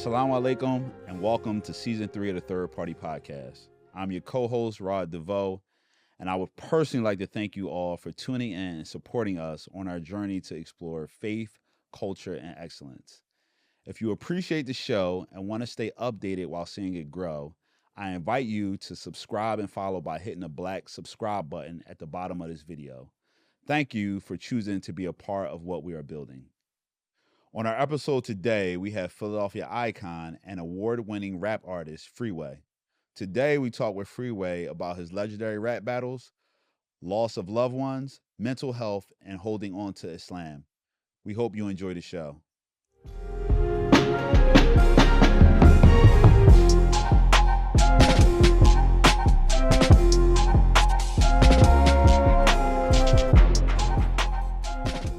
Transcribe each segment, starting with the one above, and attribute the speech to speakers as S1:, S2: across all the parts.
S1: Assalamu alaikum and welcome to season 3 of the Third Party Podcast. I'm your co-host, Rod DeVoe, and I would personally like to thank you all for tuning in and supporting us on our journey to explore faith, culture, and excellence. If you appreciate the show and want to stay updated while seeing it grow, I invite you to subscribe and follow by hitting the black subscribe button at the bottom of this video. Thank you for choosing to be a part of what we are building. On our episode today, we have Philadelphia icon and award-winning rap artist Freeway. Today, we talk with Freeway about his legendary rap battles, loss of loved ones, mental health, and holding on to Islam. We hope you enjoy the show.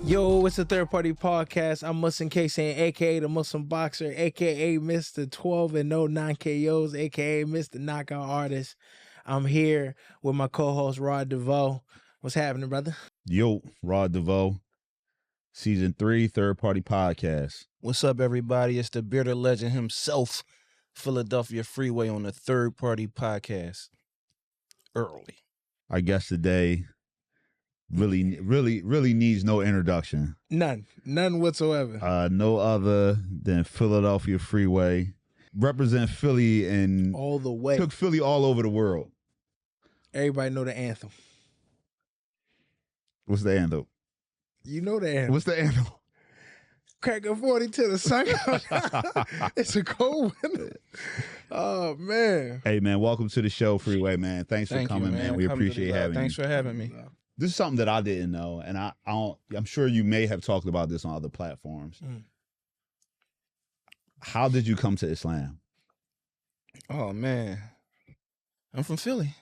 S2: Yo, it's the Third Party Podcast. I'm Muslim K-San, a.k.a. the Muslim Boxer, a.k.a. Mr. 12 and no 9 KOs, a.k.a. Mr. Knockout Artist. I'm here with my co-host, Rod DeVoe. What's happening, brother?
S1: Yo, Rod DeVoe, season 3, Third Party Podcast.
S3: What's up, everybody? It's the bearded legend himself, Philadelphia Freeway, on the Third Party Podcast. Early.
S1: Our guest today really needs no introduction.
S2: None whatsoever.
S1: No other than Philadelphia Freeway. Represent Philly and
S2: All the way.
S1: took Philly all over the world.
S2: Everybody know the anthem.
S1: What's the anthem?
S2: You know the anthem.
S1: What's the anthem?
S2: Crack a 40 to the sun. It's a cold winter. Oh, man.
S1: Hey, man, welcome to the show, Freeway, man. Thanks for coming, man. We appreciate having you.
S3: Thanks for having me.
S1: This is something that I didn't know, and I'm sure you may have talked about this on other platforms. How did you come to Islam?
S3: Oh, man. I'm from Philly.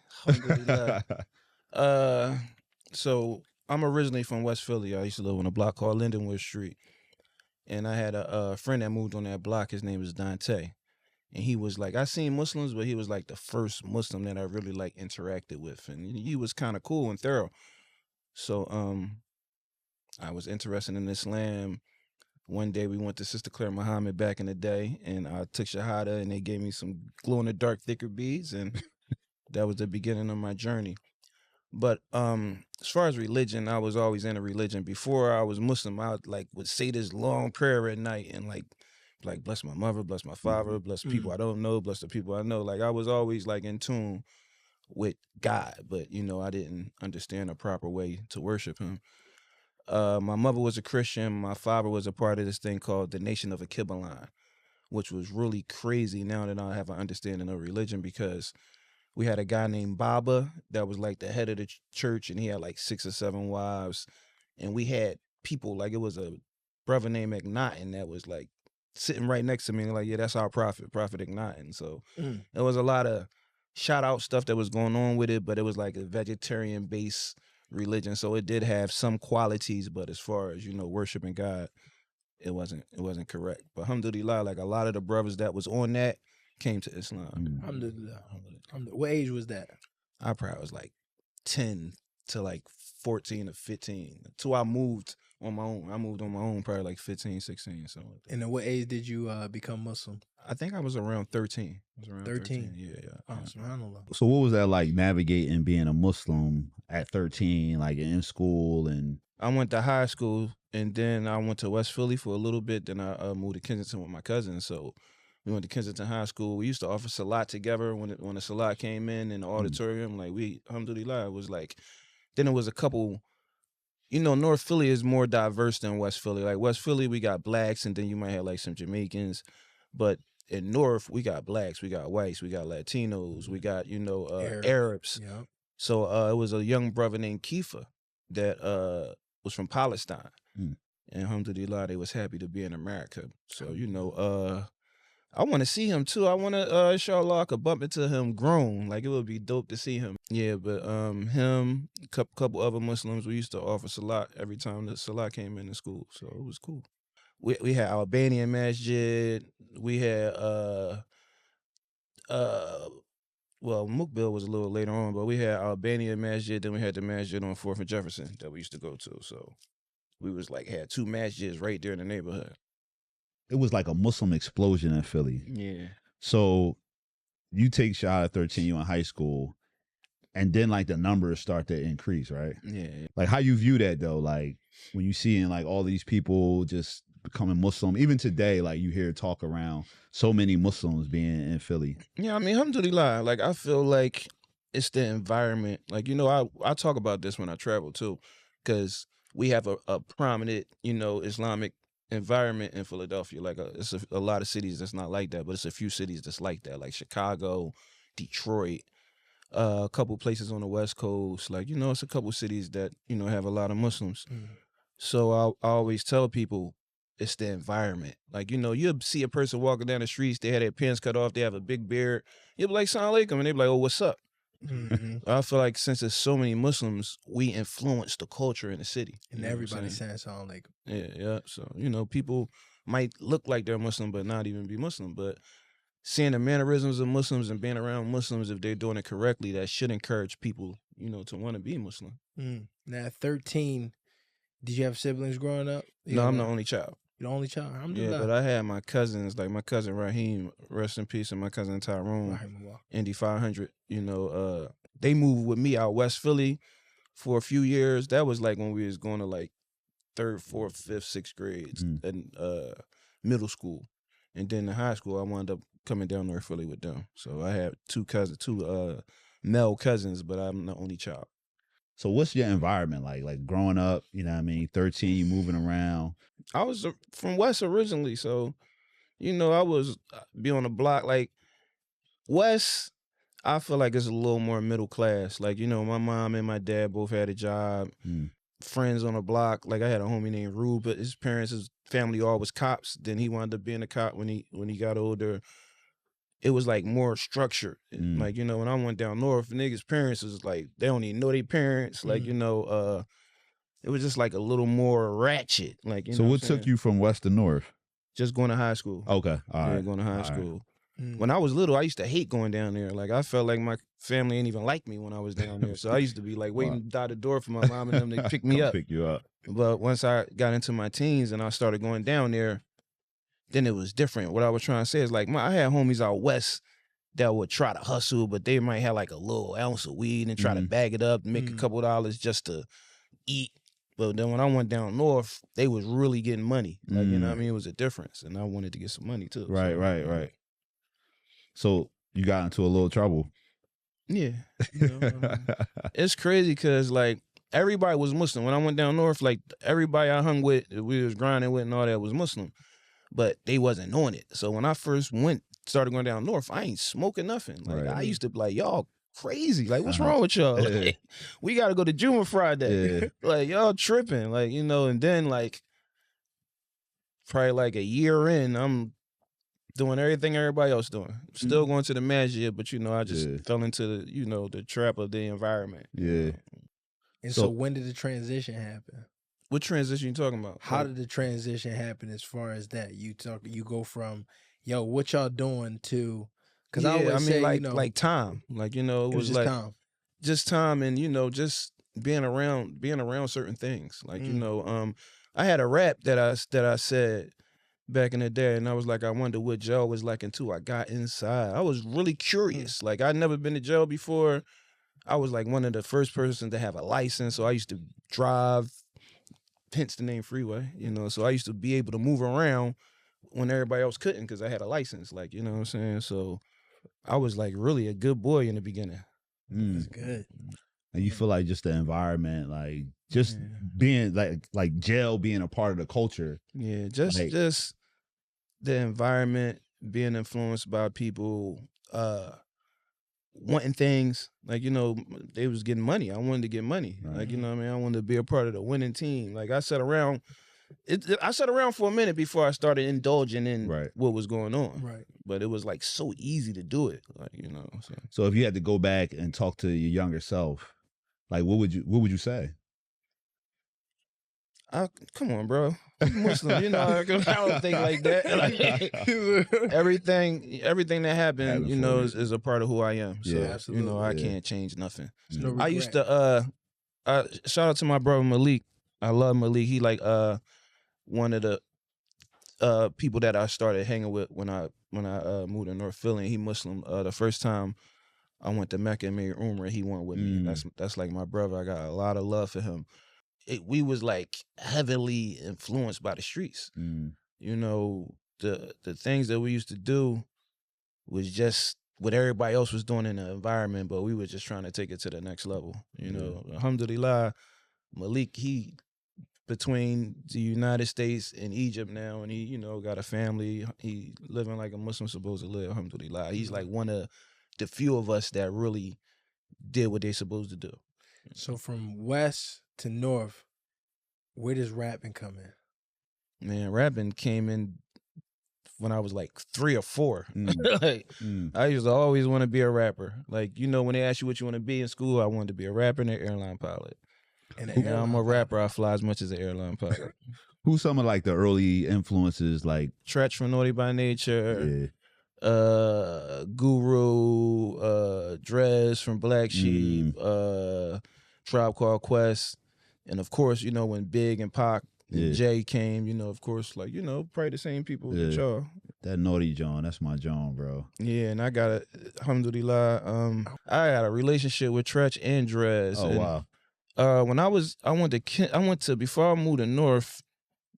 S3: So I'm originally from West Philly. I used to live on a block called Lindenwood Street. And I had a friend that moved on that block. His name was Dante. And he was like, I seen Muslims, but he was like the first Muslim that I really like interacted with. And he was kind of cool and thorough. So I was interested in Islam. One day we went to Sister Claire Muhammad back in the day, and I took Shahadah, and they gave me some glow-in-the-dark thicker beads, and that was the beginning of my journey. But as far as religion, I was always into religion. Before I was Muslim, I would say this long prayer at night and like bless my mother, bless my father, bless people I don't know, bless the people I know. Like I was always like in tune with God, but I didn't understand a proper way to worship him. My mother was a Christian. My father was a part of this thing called the Nation of Alkebalon, which was really crazy now that I have an understanding of religion, because we had a guy named Baba that was like the head of the church, and he had like 6 or 7 wives. And we had people, like it was a brother named Ignatin that was like sitting right next to me, and like, yeah, that's our Prophet Ignatin. So there was a lot of shout out stuff that was going on with it, but it was like a vegetarian based religion. So it did have some qualities, but as far as, worshiping God, it wasn't correct. But alhamdulillah, like a lot of the brothers that was on that came to Islam.
S2: Alhamdulillah. What age was that?
S3: I probably was like 10 to like 14 or 15 until I moved on my own. I moved on my own probably like 15, 16. So.
S2: And at what age did you become Muslim?
S3: I think I was around 13. I was around
S2: 13?
S3: Yeah.
S2: Oh, subhanAllah.
S1: So what was that like, navigating being a Muslim at 13, like in school? And
S3: I went to high school, and then I went to West Philly for a little bit. Then I moved to Kensington with my cousin. So we went to Kensington High School. We used to offer Salat together when the Salat came in the auditorium. Like alhamdulillah, it was like, then it was a couple, North Philly is more diverse than West Philly. Like West Philly, we got blacks, and then you might have like some Jamaicans. But in North, we got blacks, we got whites, we got Latinos, we got, Arabs.
S2: Yeah.
S3: So it was a young brother named Kifa that was from Palestine. And alhamdulillah, they was happy to be in America. So, I want to see him too. I want to, inshallah, I could bump into him grown. Like, it would be dope to see him. Yeah, but him, a couple other Muslims, we used to offer Salat every time the Salat came in school. So it was cool. We had Albanian Masjid. We had Mukbil was a little later on, but we had Albanian Masjid. Then we had the Masjid on 4th and Jefferson that we used to go to. So we was like had 2 masjids right there in the neighborhood.
S1: it was like a Muslim explosion in Philly.
S3: Yeah.
S1: So you take Shahadah 13, you in high school, and then like the numbers start to increase, right?
S3: Yeah.
S1: Like how you view that though, like when you see like all these people just becoming Muslim, even today, like you hear talk around so many Muslims being in Philly.
S3: Yeah, I mean, alhamdulillah, like I feel like it's the environment. Like, you know, I talk about this when I travel too, because we have a prominent, you know, Islamic environment in Philadelphia. Like it's a lot of cities that's not like that, but it's a few cities that's like that, like Chicago, Detroit, a couple places on the West Coast. Like, you know, it's a couple cities that, you know, have a lot of Muslims. So I always tell people it's the environment. Like, you know, you'll see a person walking down the streets, they have their pants cut off, they have a big beard. You'll be like, "Assalamu alaikum," and they be like, "Oh, what's up?" I feel like since there's so many Muslims, we influence the culture in the city.
S2: And everybody's saying "Assalamu alaikum."
S3: Yeah. So, you know, people might look like they're Muslim, but not even be Muslim. But seeing the mannerisms of Muslims and being around Muslims, if they're doing it correctly, that should encourage people, you know, to want to be Muslim.
S2: Now, at 13, did you have siblings growing up?
S3: No, I'm the only child.
S2: You're the only child?
S3: Yeah, but I had my cousins, like my cousin Raheem, rest in peace, and my cousin Tyrone, Indy 500. You know, they moved with me out West Philly for a few years. That was like when we was going to like 3rd, 4th, 5th, 6th grades and middle school. And then in high school, I wound up coming down North Philly with them. So I had two male cousins, but I'm the only child.
S1: So what's your environment like? Like growing up, you know what I mean? 13, you moving around.
S3: I was from West originally, so, you know, I was be on the block. Like, West, I feel like it's a little more middle class. Like, you know, my mom and my dad both had a job, friends on the block. Like, I had a homie named Rube, but his family all was cops. Then he wound up being a cop when he got older. It was like more structured. Like, you know, when I went down north, niggas' parents was like, they don't even know their parents. Like, you know, it was just like a little more ratchet. Like, you know
S1: what took you from West to North?
S3: Just going to high school.
S1: Okay. All right.
S3: Going to high school. When I was little, I used to hate going down there. Like, I felt like my family ain't even like me when I was down there. So I used to be like waiting by the door for my mom and them to pick me up.
S1: Pick you up.
S3: But once I got into my teens and I started going down there, then it was different. What I was trying to say is like, I had homies out West that would try to hustle, but they might have like a little ounce of weed and try to bag it up, make a couple dollars just to eat. But then when I went down north, they was really getting money. Like, you know what I mean? It was a difference. And I wanted to get some money too.
S1: Right. So you got into a little trouble.
S3: Yeah. You know, it's crazy because like everybody was Muslim. When I went down north, like everybody I hung with, we was grinding with and all that was Muslim. But they wasn't knowing it. So when I first started going down north, I ain't smoking nothing. Like I used to be like, y'all crazy. Like, what's wrong with y'all? Like, we got to go to Juma Friday. Like, y'all tripping. Like, you know, and then like probably like a year in, I'm doing everything everybody else doing. Still going to the masjid, but you know, I just fell into the, you know, the trap of the environment.
S1: Yeah.
S2: And so when did the transition happen?
S3: What transition you talking about?
S2: How did the transition happen as far as that? You go from, yo, what y'all doing to, because I always say,
S3: like,
S2: you know,
S3: like time. Like, you know, it was
S2: just
S3: like
S2: time.
S3: Just time and, you know, just being around certain things. Like, you know, I had a rap that I said back in the day, and I was like, I wonder what jail was like until I got inside. I was really curious. Like, I'd never been to jail before. I was like one of the first persons to have a license, so I used to drive, hence the name Freeway, you know, so I used to be able to move around when everybody else couldn't because I had a license, like, you know what I'm saying? So I was like really a good boy in the beginning.
S2: That's good.
S1: And you feel like just the environment, like just being like jail being a part of the culture.
S3: Yeah, just the environment, being influenced by people, wanting things. Like, you know, they was getting money. I wanted to get money. Like, you know what I mean? I wanted to be a part of the winning team. Like, I sat around for a minute before I started indulging in what was going on.
S2: Right.
S3: But it was like so easy to do it. Like, you know.
S1: So if you had to go back and talk to your younger self, like what would you say?
S3: Come on, bro. I'm Muslim, you know, I don't think like that. Like, everything that happened, you know, is a part of who I am. So, you know, I can't change nothing.
S2: No
S3: I used to, shout out to my brother Malik. I love Malik. He like one of the people that I started hanging with when I moved to North Philly. He Muslim. The first time I went to Mecca and made Umrah, he went with me. That's like my brother. I got a lot of love for him. We was like heavily influenced by the streets. You know, the things that we used to do was just what everybody else was doing in the environment, but we were just trying to take it to the next level. You know, alhamdulillah, Malik, he between the United States and Egypt now, and he, you know, got a family. He living like a Muslim supposed to live, alhamdulillah. He's like one of the few of us that really did what they supposed to do.
S2: So from west to north, where does rapping come in?
S3: Man, rapping came in when I was like 3 or 4. I used to always want to be a rapper. Like, you know, when they ask you what you want to be in school, I wanted to be a rapper and an airline pilot. And now I'm a rapper. I fly as much as an airline pilot.
S1: Who's some of like the early influences, like
S3: Treach from Naughty by Nature, Guru, Dres from Black Sheep, Tribe Called Quest, and of course, you know, when Big and Pac and Jay came, you know, of course, like, you know, probably the same people with y'all.
S1: That Naughty John, that's my John, bro.
S3: Yeah, and I got a, alhamdulillah, I had a relationship with Treach and Dres.
S1: Oh,
S3: and,
S1: wow.
S3: When I went to before I moved to North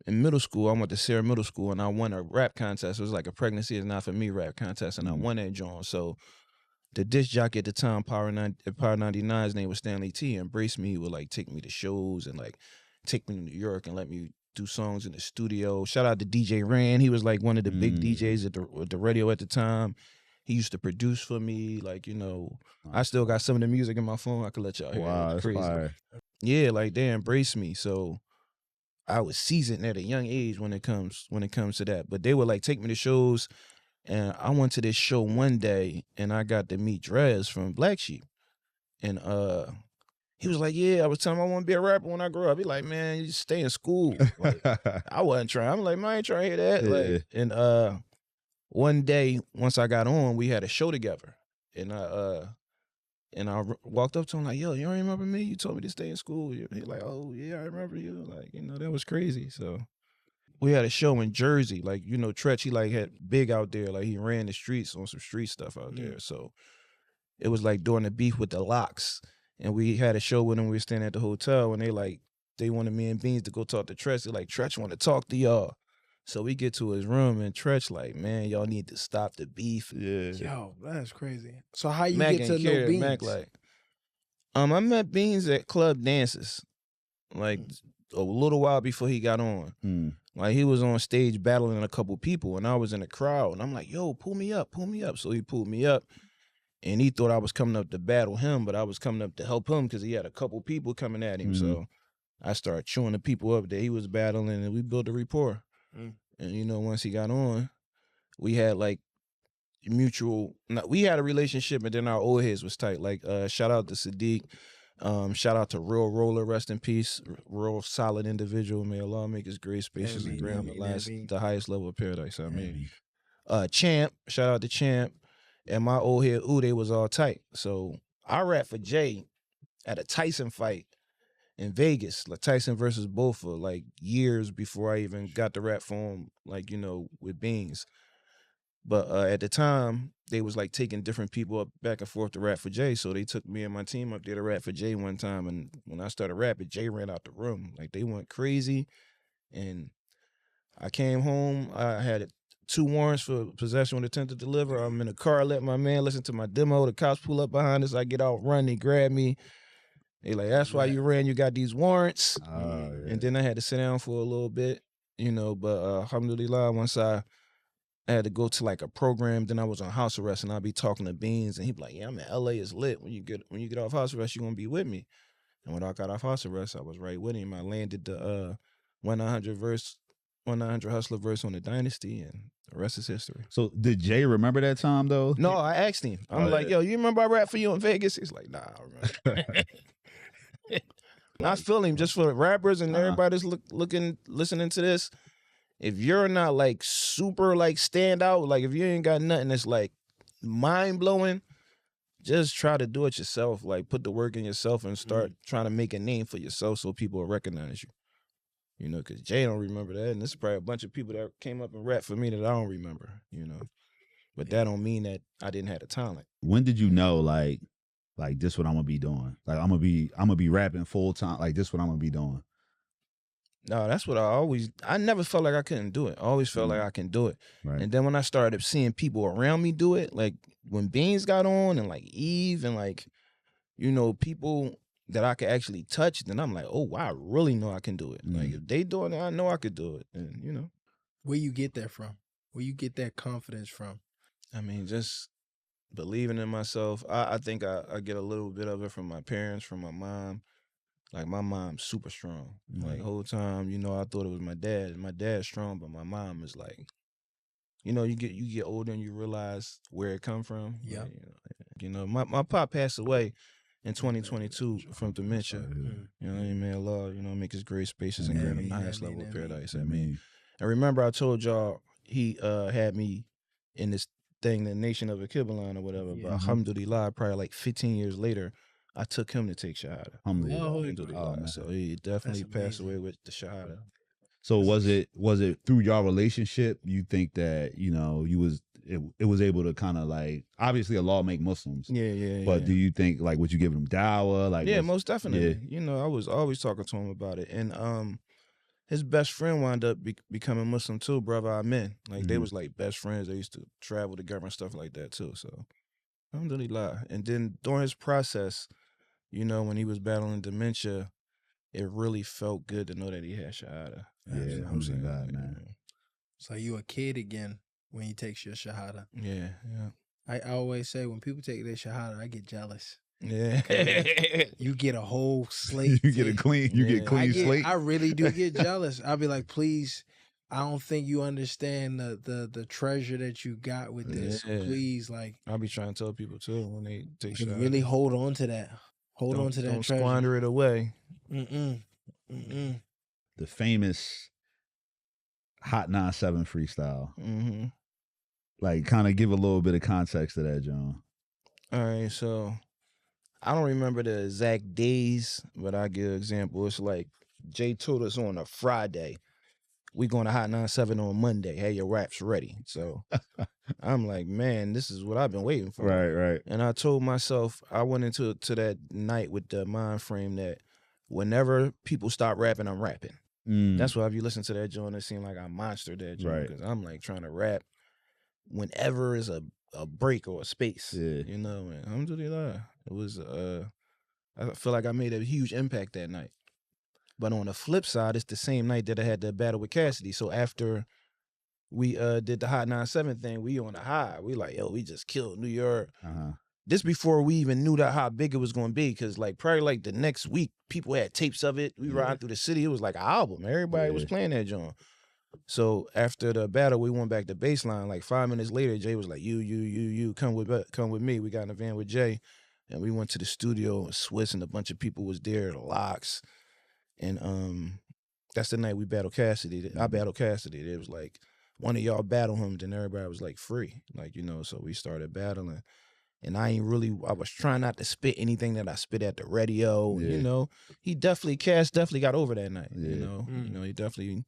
S3: in middle school, I went to Sarah Middle School and I won a rap contest. It was like a pregnancy is not for me rap contest, and I won that joint. So the disc jockey at the time, Power 99, his name was Stanley T. He embraced me. He would like take me to shows and like take me to New York and let me do songs in the studio. Shout out to DJ Rand. He was like one of the big DJs at the radio at the time. He used to produce for me, like, you know. I still got some of the music in my phone. I could let y'all hear.
S1: Wow, that's
S3: crazy.
S1: fire.
S3: Yeah, like they embraced me. So I was seasoned at a young age when it comes to that. But they would like take me to shows, and I went to this show one day and I got to meet Dres from Black Sheep. And he was like, yeah, I was telling him I want to be a rapper when I grow up. He like, man, you stay in school. Like, I wasn't trying. I'm like, man, I ain't trying to hear that. Like, and one day, once I got on, we had a show together. And I walked up to him like, yo, you don't remember me? You told me to stay in school. He like, oh, yeah, I remember you. Like, you know, that was crazy. So we had a show in Jersey. Like, you know, Treach, he like had big out there. Like, he ran the streets on some street stuff out there. So it was like during the beef with the Locks. And we had a show with them. We were standing at the hotel, and they wanted me and Beans to go talk to Treach. They're like, Treach want to talk to y'all. So we get to his room, and Treach like, man, y'all need to stop the beef.
S1: Yeah.
S2: Yo, that's crazy. So how you
S3: Mack
S2: get to
S3: ain't
S2: know
S3: care.
S2: Beans?
S3: Mack like, I met Beans at club dances, like a little while before he got on. Like he was on stage battling a couple people, and I was in the crowd, and I'm like, yo, pull me up. So he pulled me up, and he thought I was coming up to battle him, but I was coming up to help him because he had a couple people coming at him. So I started chewing the people up that he was battling, and we built a rapport. And, you know, once he got on, we had like we had a relationship, and then our old heads was tight. Like, shout out to Sadiq. Shout out to Real Roller, rest in peace. Real solid individual. May Allah make his grace spacious and grant the highest level of paradise. I mean, Champ, shout out to Champ. And my old head, they was all tight. So I rapped for Jay at a Tyson fight in Vegas, like Tyson versus Bofa, like years before I even got the rap for him, like, you know, with Beans. But at the time, they was like taking different people up back and forth to rap for Jay. So they took me and my team up there to rap for Jay one time. And when I started rapping, Jay ran out the room. Like they went crazy. And I came home, I had 2 warrants for possession with intent to deliver. I'm in the car, let my man listen to my demo. The cops pull up behind us. I get out, run, they grab me. They like, that's why you ran, you got these warrants. And then I had to sit down for a little bit, you know, but alhamdulillah, once I had to go to like a program, then I was on house arrest, and I'd be talking to Beans, and he'd be like, yeah, I'm in LA, it's lit. When you get off house arrest, you're gonna be with me. And when I got off house arrest, I was right with him. I landed the 1-900 Hustler verse on the Dynasty, and the rest is history.
S1: So did Jay remember that time though?
S3: No, I asked him. I'm like, yo, you remember I rapped for you in Vegas? He's like, nah, I remember. I feel him, just for rappers and everybody's listening to this. If you're not like super like stand out, like if you ain't got nothing that's like mind blowing, just try to do it yourself. Like put the work in yourself and start trying to make a name for yourself so people will recognize you. You know, because Jay don't remember that, and this is probably a bunch of people that came up and rapped for me that I don't remember. You know, but that don't mean that I didn't have the talent.
S1: When did you know, like this what I'm gonna be doing? Like I'm gonna be rapping full time. Like this what I'm gonna be doing.
S3: No, that's what I never felt like I couldn't do it. I always felt like I can do it.
S1: Right.
S3: And then when I started seeing people around me do it, like when Beans got on and like Eve and like, you know, people that I could actually touch, then I'm like, oh, wow, I really know I can do it. Like if they doing it, I know I could do it. And, you know.
S2: Where you get that from? Where you get that confidence from?
S3: I mean, just believing in myself. I think I get a little bit of it from my parents, from my mom. Like my mom's super strong. Like whole time, you know, I thought it was my dad. My dad's strong, but my mom is like, you know, you get older and you realize where it come from.
S2: Yeah.
S3: Like, you know, my pop passed away in 2022 from dementia. You know what I mean? May Allah, you know, make his grave spacious and grant him the highest level of paradise. I mean, I remember I told y'all he had me in this thing, the Nation of Alkebalon or whatever. But alhamdulillah, probably like 15 years later, I took him to take Shahada.
S1: Alhamdulillah.
S3: So he definitely passed away with the Shahada.
S1: So was it through your relationship? You think that, you know, it was able to kind of like, obviously Allah make Muslims.
S3: Yeah.
S1: But do you think like, would you give him dawah? Like,
S3: yeah, most definitely. You know, I was always talking to him about it. And his best friend wound up becoming Muslim too, brother Amen. Like they was like best friends. They used to travel together and stuff like that too. So alhamdulillah. And then during his process, you know, when he was battling dementia, it really felt good to know that he had Shahada.
S1: Yeah, alhamdulillah, man.
S2: So you a kid again when he takes your Shahada.
S3: Yeah.
S2: I always say when people take their Shahada, I get jealous.
S3: Yeah.
S2: You get a whole slate.
S1: You get clean slate.
S2: I really do get jealous. I'll be like, please, I don't think you understand the treasure that you got with this.
S3: Yeah.
S2: Please, like,
S3: I'll be trying to tell people too when they take Shahada.
S2: Really hold on to that. Hold on to that
S3: Don't
S2: treasure.
S3: squander it away.
S2: The
S1: famous Hot 97 freestyle.
S3: Mm-hmm.
S1: Like, kind of give a little bit of context to that, John.
S3: All right, so I don't remember the exact days, but I give an example. It's like Jay told us on a Friday, we going to Hot 97 on Monday. Hey, your rap's ready. So I'm like, man, this is what I've been waiting for.
S1: Right.
S3: And I told myself, I went into that night with the mind frame that whenever people stop rapping, I'm rapping. That's why if you listen to that joint, it seemed like I monstered that joint because I'm like trying to rap whenever is a break or a space. You know, and alhamdulillah, it was I feel like I made a huge impact that night. But on the flip side, it's the same night that I had the battle with Cassidy. So after we did the Hot 97 thing, we on the high. We like, yo, we just killed New York. This before we even knew that how big it was going to be, because like probably like the next week, people had tapes of it. We riding through the city. It was like an album. Everybody was playing that joint. So after the battle, we went back to baseline. Like 5 minutes later, Jay was like, you come with me. We got in a van with Jay, and we went to the studio. Swiss and a bunch of people was there. The Locks. And that's the night we battled Cassidy. I battled Cassidy. It was like one of y'all battle him, then everybody was like free. Like, you know, so we started battling. And I was trying not to spit anything that I spit at the radio. You know, Cass definitely got over that night. You know, he definitely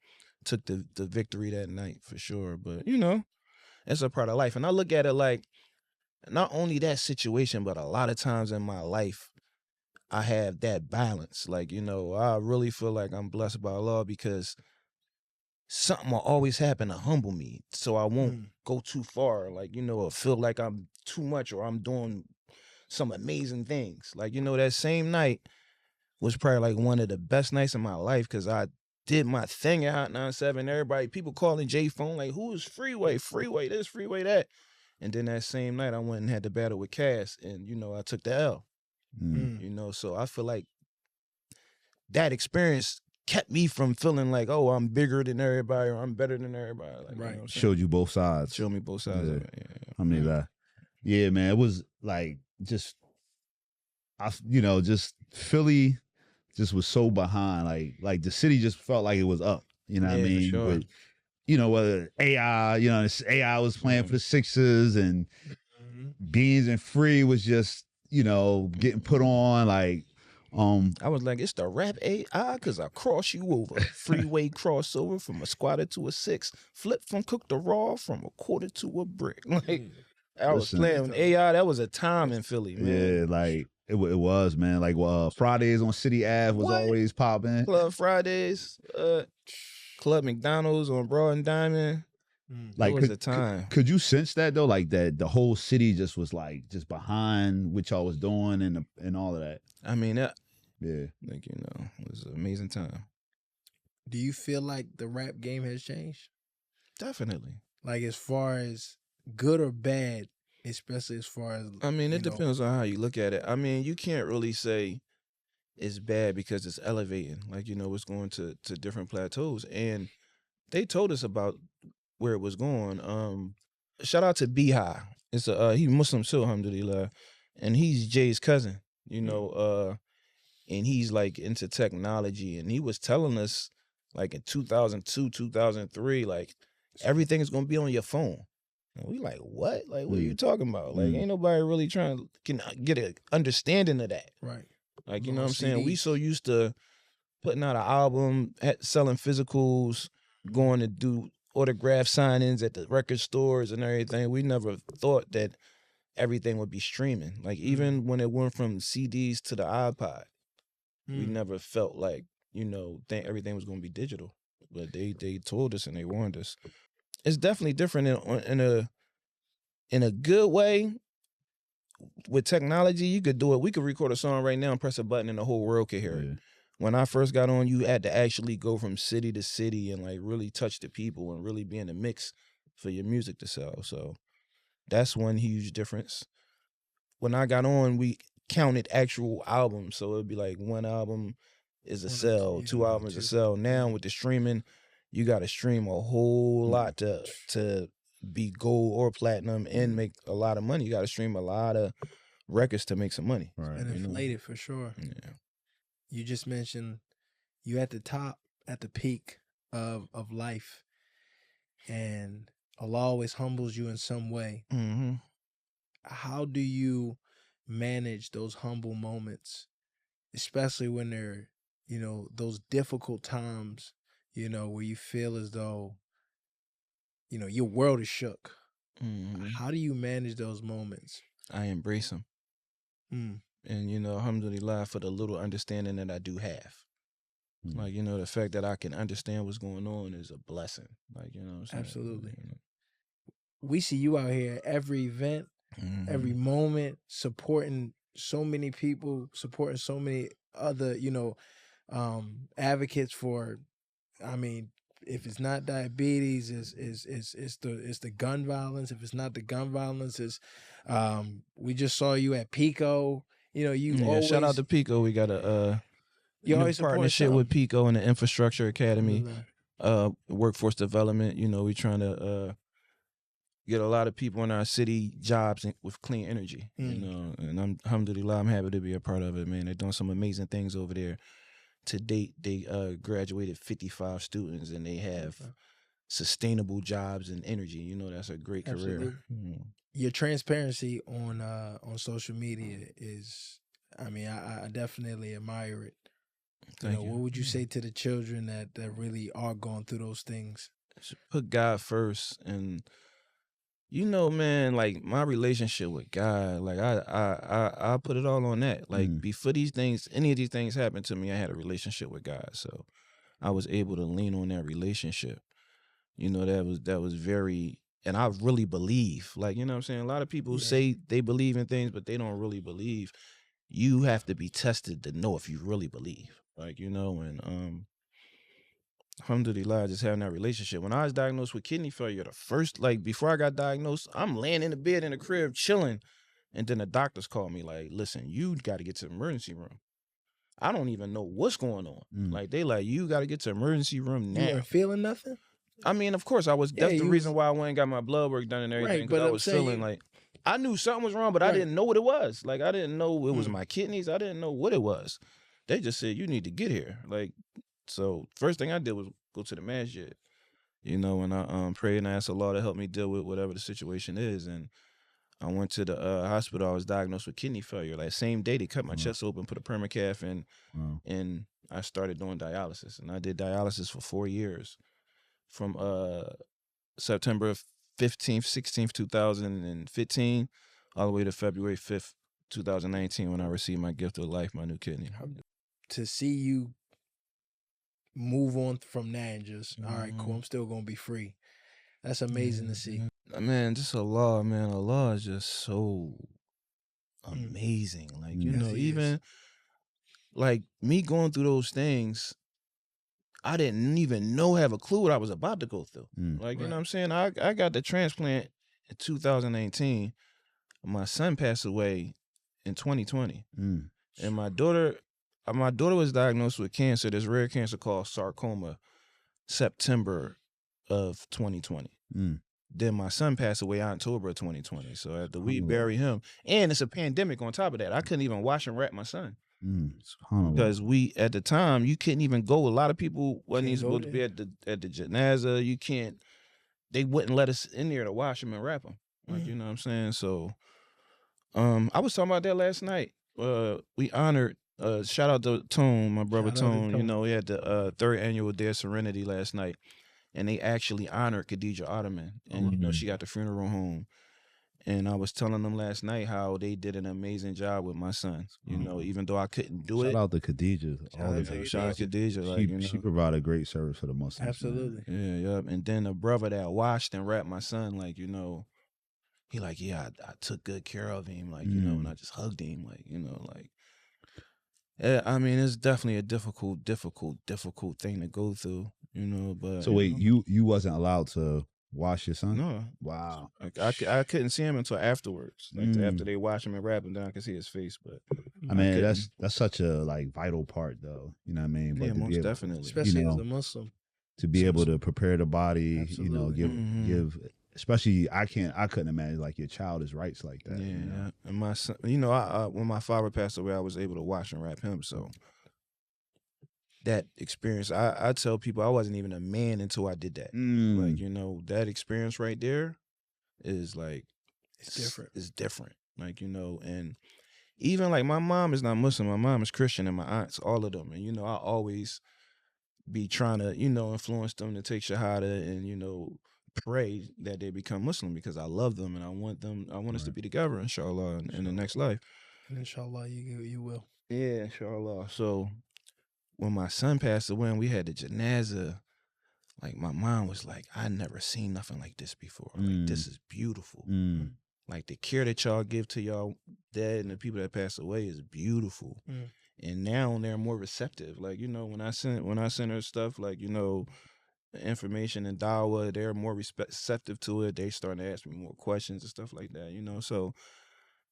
S3: took the victory that night for sure. But, you know, that's a part of life. And I look at it like not only that situation, but a lot of times in my life, I have that balance. Like, you know, I really feel like I'm blessed by Allah because something will always happen to humble me so I won't go too far. Like, you know, or feel like I'm too much or I'm doing some amazing things. Like, you know, that same night was probably like one of the best nights of my life because I did my thing at Hot 97. People calling Jay phone like, who is Freeway? Freeway this, Freeway that. And then that same night I went and had the battle with Cass and, you know, I took the L. You know, so I feel like that experience kept me from feeling like, oh, I'm bigger than everybody or I'm better than everybody. Like,
S2: right.
S3: You know
S1: Showed you both sides.
S3: Showed me both sides of it.
S1: I mean, yeah, man, it was like just Philly just was so behind. Like the city just felt like it was up. You know what I mean?
S3: For sure.
S1: But, you know, whether AI was playing for the Sixers and Beans and Free was just, you know, getting put on. Like
S3: I was like, it's the rap AI because I cross you over. Freeway crossover from a squatter to a 6. Flip from cook to raw from a quarter to a brick. Like, I was
S1: Listen.
S3: playing with AI. That was a time in Philly, man.
S1: Yeah, like it was, man. Like Fridays on City Ave was
S3: What?
S1: always popping.
S3: Club Fridays, Club McDonald's on Broad and Diamond.
S1: Like,
S3: That was a time.
S1: Could you sense that though? Like that the whole city just was like just behind what y'all was doing and all of that.
S3: I mean, that,
S1: Yeah.
S3: like, you know, it was an amazing time.
S2: Do you feel like the rap game has changed?
S3: Definitely.
S2: Like as far as good or bad, especially as far as
S3: I mean, it depends on how you look at it. I mean, you can't really say it's bad because it's elevating. Like, you know, it's going to different plateaus. And they told us about where it was going. Shout out to Beehi. It's he Muslim too, alhamdulillah. And he's Jay's cousin, you know, and he's like into technology. And he was telling us like in 2002, 2003, like everything is gonna be on your phone. And we like, what? Like, what are you talking about? Like, ain't nobody really trying to can get an understanding of that.
S2: right.
S3: Like, you
S2: On
S3: know what I'm saying? We
S2: CDs.
S3: so used to putting out an album, selling physicals, going to do autograph signings at the record stores and everything. We never thought that everything would be streaming. Like, even when it went from CDs to the iPod, we never felt like, you know, everything was going to be digital. But they told us and they warned us. It's definitely different in a good way. With technology, you could do it. We could record a song right now and press a button and the whole world could hear it. When I first got on, you had to actually go from city to city and like really touch the people and really be in the mix for your music to sell. So that's one huge difference. When I got on, we counted actual albums. So it'd be like one album is a sell, two albums is a sell. Now with the streaming, you got to stream a whole lot to be gold or platinum and make a lot of money. You got to stream a lot of records to make some money.
S1: Right.
S2: And inflated for sure.
S3: Yeah.
S2: You just mentioned you at the top, at the peak of life, and Allah always humbles you in some way.
S3: Mm-hmm.
S2: How do you manage those humble moments, especially when they're, you know, those difficult times, you know, where you feel as though, you know, your world is shook.
S3: Mm-hmm.
S2: How do you manage those moments?
S3: I embrace them. And, you know, alhamdulillah for the little understanding that I do have. Like, you know, the fact that I can understand what's going on is a blessing. Like, you know what I'm saying?
S2: Absolutely.
S3: You know?
S2: We see you out here at every event, every moment, supporting so many people, supporting so many other, you know, advocates for, I mean, if it's not diabetes, it's the gun violence. If it's not the gun violence, it's we just saw you at Pico. You know, you always
S3: shout out to Pico. We got a partnership with Pico and the Infrastructure Academy, workforce development. You know, we trying to get a lot of people in our city jobs with clean energy. You know, and alhamdulillah, I'm happy to be a part of it, man. They're doing some amazing things over there. To date, they graduated 55 students, and they have sustainable jobs in energy. You know, that's a great career.
S2: Your transparency on social media is, I mean, I definitely admire it.
S3: Thank you.
S2: What would you say to the children that really are going through those things?
S3: Put God first, and you know, man, like my relationship with God, like I put it all on that. Like before these things, any of these things happened to me, I had a relationship with God, so I was able to lean on that relationship. You know, that was very, and I really believe. Like, you know what I'm saying? A lot of people say they believe in things, but they don't really believe. You have to be tested to know if you really believe. Like, you know, and alhamdulillah, just having that relationship. When I was diagnosed with kidney failure, the first, like, before I got diagnosed, I'm laying in the bed in the crib chilling. And then the doctors called me like, listen, you got to get to the emergency room. I don't even know what's going on. Like, they like, you got to get to the emergency room now.
S2: You weren't feeling nothing?
S3: I mean, of course I was. That's the reason why I went and got my blood work done and everything. Because I was feeling like, I knew something was wrong, but I didn't know what it was. Like, I didn't know it was my kidneys. I didn't know what it was. They just said, you need to get here. Like, so first thing I did was go to the masjid, you know, and I prayed and I asked Allah to help me deal with whatever the situation is. And I went to the hospital. I was diagnosed with kidney failure. Like same day, they cut my chest open, put a permacaf in, and I started doing dialysis. And I did dialysis for 4 years, from September 15th, 16th, 2015, all the way to February 5th, 2019, when I received my gift of life, my new kidney.
S2: To see you move on from that and just, all right, cool, I'm still gonna be free. That's amazing to see.
S3: Man, just Allah, man. Allah is just so amazing. Like, you know, even like me going through those things, I didn't even have a clue what I was about to go through. Like, you know what I'm saying? I got the transplant in 2018. My son passed away in 2020. And my daughter was diagnosed with cancer, this rare cancer called sarcoma, September of 2020. Then my son passed away October of 2020. So after we buried him, and it's a pandemic on top of that, I couldn't even wash and wrap my son. Because at the time, you couldn't even go. A lot of people wasn't even supposed to be at the janaza. You can't. They wouldn't let us in there to wash him and wrap him. Like, you know what I'm saying? So, I was talking about that last night. We honored. Shout out to Tone, my brother Tone. You know, he had the 3rd annual Day of Serenity last night. And they actually honored Khadija Ottoman. And, you know, she got the funeral home. And I was telling them last night how they did an amazing job with my son. You know, even though I couldn't do it.
S1: Shout out to Khadija.
S3: Shout out to Khadija. Like, you know,
S1: she provided great service for the Muslims.
S2: Absolutely.
S1: Man.
S3: Yeah. And then the brother that washed and wrapped my son, like, you know, he like, yeah, I took good care of him. Like, you know, and I just hugged him. Like, you know, like. Yeah, I mean, it's definitely a difficult thing to go through, you know. But
S1: so wait, you wasn't allowed to wash your son?
S3: No.
S1: Wow.
S3: Like, I couldn't see him until afterwards. Like after they wash him and wrap him, then I could see his face. But
S1: I mean, that's such a like vital part, though. You know what I mean?
S3: But yeah, most definitely,
S2: especially as a Muslim,
S1: to be able to prepare the body.
S2: Absolutely.
S1: You know, give. Especially, I couldn't imagine like your child is rights like that.
S3: Yeah,
S1: you know?
S3: And my son, you know, when my father passed away, I was able to wash and wrap him. So that experience, I tell people I wasn't even a man until I did that. Like, you know, that experience right there is like
S2: it's different.
S3: It's different. Like, you know, and even like my mom is not Muslim, my mom is Christian, and my aunts, all of them, and you know, I always be trying to, you know, influence them to take Shahada and, you know, pray that they become Muslim because I love them and I want us to be together, inshallah, in the next life.
S2: And inshallah, you will.
S3: Yeah, inshallah. So when my son passed away and we had the janaza, like my mom was like, I never seen nothing like this before. Like, this is beautiful. Like the care that y'all give to y'all dead and the people that passed away is beautiful. And now they're more receptive. Like, you know, when I send her stuff, like, you know, information and dawah, they're more receptive to it. They starting to ask me more questions and stuff like that, you know. So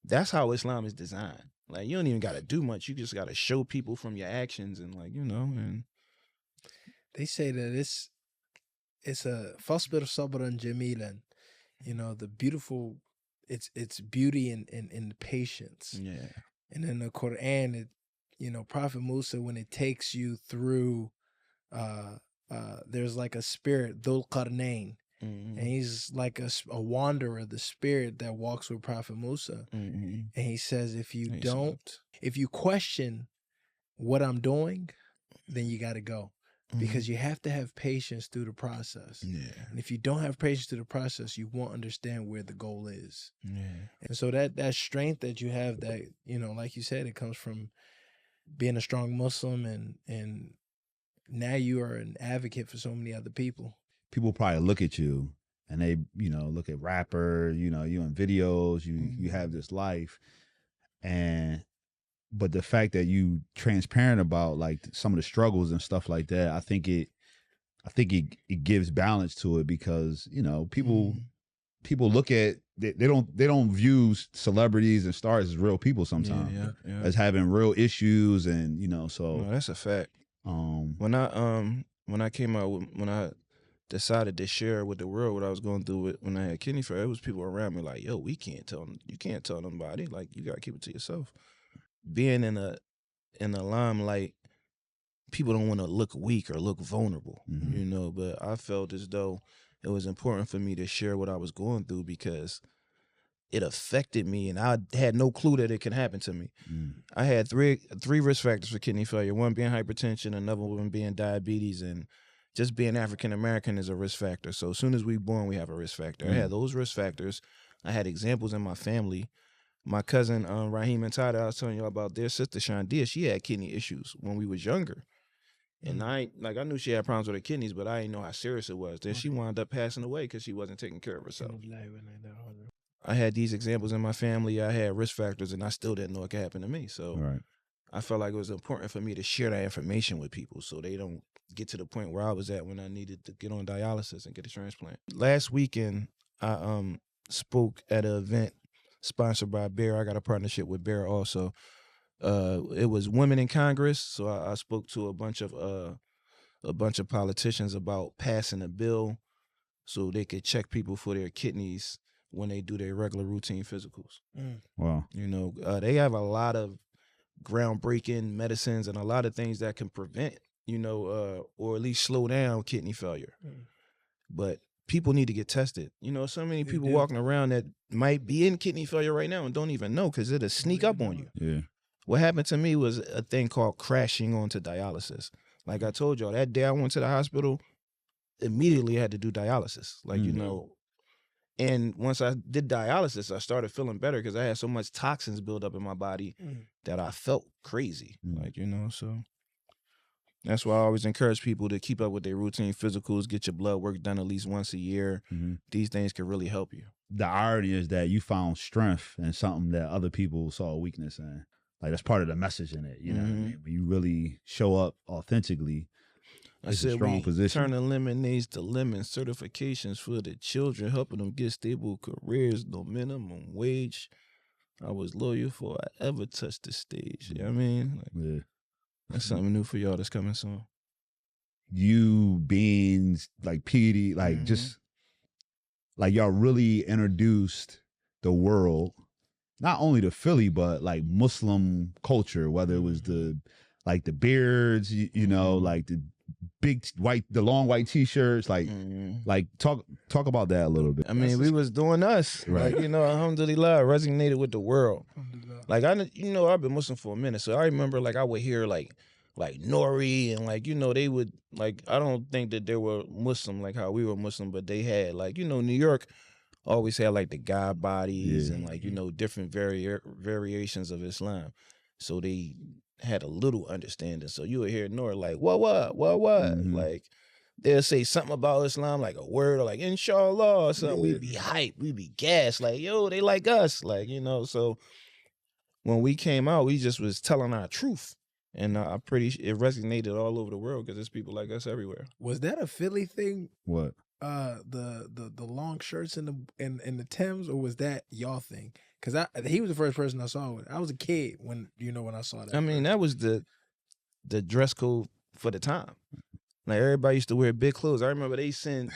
S3: that's how Islam is designed. Like, you don't even got to do much. You just got to show people from your actions, and like, you know. And
S2: they say that it's a fasbir sabran jamilan, you know, the beautiful. It's beauty in patience.
S3: Yeah.
S2: And in the Quran, it, you know, Prophet Musa, when it takes you through. There's like a spirit, Dhul Qarnayn, and he's like a wanderer, the spirit that walks with Prophet Musa. And he says, if you question what I'm doing, then you got to go, because you have to have patience through the process.
S3: Yeah.
S2: And if you don't have patience through the process, you won't understand where the goal is.
S3: Yeah.
S2: And so that strength that you have, that, you know, like you said, it comes from being a strong Muslim, and now you are an advocate for so many other people.
S1: People probably look at you and they, you know, look at rapper, you know, you in videos, you have this life, but the fact that you transparent about like some of the struggles and stuff like that, I think it gives balance to it, because, you know, people look at, they don't view celebrities and stars as real people sometimes, as having real issues, and, you know, so
S3: no, that's a fact. When I decided to share with the world what I was going through when I had kidney failure, it was people around me like, yo, you can't tell nobody. Like, you gotta keep it to yourself. Being in the limelight, people don't want to look weak or look vulnerable, you know. But I felt as though it was important for me to share what I was going through, because it affected me, and I had no clue that it could happen to me. I had three risk factors for kidney failure, one being hypertension, another one being diabetes, and just being African American is a risk factor. So as soon as we're born, we have a risk factor. I had those risk factors. I had examples in my family. My cousin Raheem and Tada, I was telling you about their sister Shandia, she had kidney issues when we was younger. And I knew she had problems with her kidneys, but I didn't know how serious it was. Then she wound up passing away because she wasn't taking care of herself. I had these examples in my family. I had risk factors, and I still didn't know it could happen to me. So I felt like it was important for me to share that information with people so they don't get to the point where I was at when I needed to get on dialysis and get a transplant. Last weekend, I spoke at an event sponsored by Bear. I got a partnership with Bear also. It was Women in Congress, so I spoke to a bunch of politicians about passing a bill so they could check people for their kidneys when they do their regular routine physicals.
S1: Wow.
S3: You know, they have a lot of groundbreaking medicines and a lot of things that can prevent, you know, or at least slow down kidney failure. But people need to get tested. You know, so many people walking around that might be in kidney failure right now and don't even know because it'll sneak up on you.
S1: Yeah.
S3: What happened to me was a thing called crashing onto dialysis. Like I told y'all, that day I went to the hospital, immediately had to do dialysis. Like, you know, and once I did dialysis, I started feeling better because I had so much toxins built up in my body that I felt crazy. Like, you know, so that's why I always encourage people to keep up with their routine physicals, get your blood work done at least once a year. These things can really help you.
S1: The irony is that you found strength in something that other people saw a weakness in. Like, that's part of the message in it, you know what I mean? When you really show up authentically, it's a strong position.
S3: Turning lemonades to lemon, certifications for the children, helping them get stable careers, no minimum wage. I was loyal before I ever touched the stage. You know what I mean? Like, that's something new for y'all that's coming soon.
S1: You being like PD, like just like y'all really introduced the world, not only to Philly, but like Muslim culture, whether it was the beards, you know, like the long white t-shirts, like talk about that a little bit.
S3: I mean, we was doing us, like, you know, alhamdulillah, resonated with the world. Like, I've been Muslim for a minute, so I remember like I would hear like Nori and like, you know, they would like, I don't think that they were Muslim like how we were Muslim, but they had like, you know, New York always had like the God bodies and like, you know, different variations of Islam. So they had a little understanding. So you would hear Nora like, what? Like, they'll say something about Islam, like a word or like, inshallah or something. We'd be hyped. We'd be gassed. Like, yo, they like us. Like, you know, so when we came out, we just was telling our truth. And it resonated all over the world because there's people like us everywhere.
S2: Was that a Philly thing?
S1: What?
S2: The long shirts in the Thames, or was that y'all thing? Because he was the first person I saw with it. I was a kid when I saw that.
S3: I mean, that was the dress code for the time. Like, everybody used to wear big clothes. I remember they sent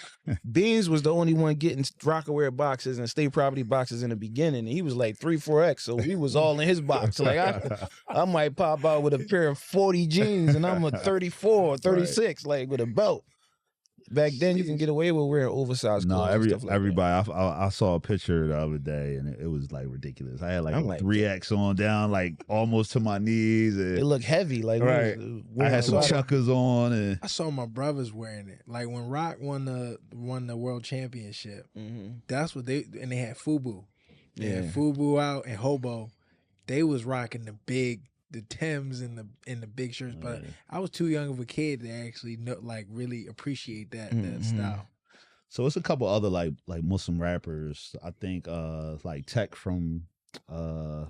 S3: Beans was the only one getting Rockaware boxes and State Property boxes in the beginning. And he was like 3-4X, so we was all in his box. Like, I might pop out with a pair of 40 jeans and I'm a 34 or 36, like with a belt. Back then, you can get away with wearing oversized clothes. No,
S1: everybody. I saw a picture the other day, and it was like ridiculous. I had like 3X on down, like almost to my knees. And,
S3: it looked heavy, like
S1: I had some chuckers on, and
S2: I saw my brothers wearing it. Like when Rock won the world championship, that's what they had FUBU. They had FUBU out and Hobo. They was rocking the Timbs and the big shirts, but I was too young of a kid to actually really appreciate that style.
S1: So it's a couple other like Muslim rappers. I think like Tech from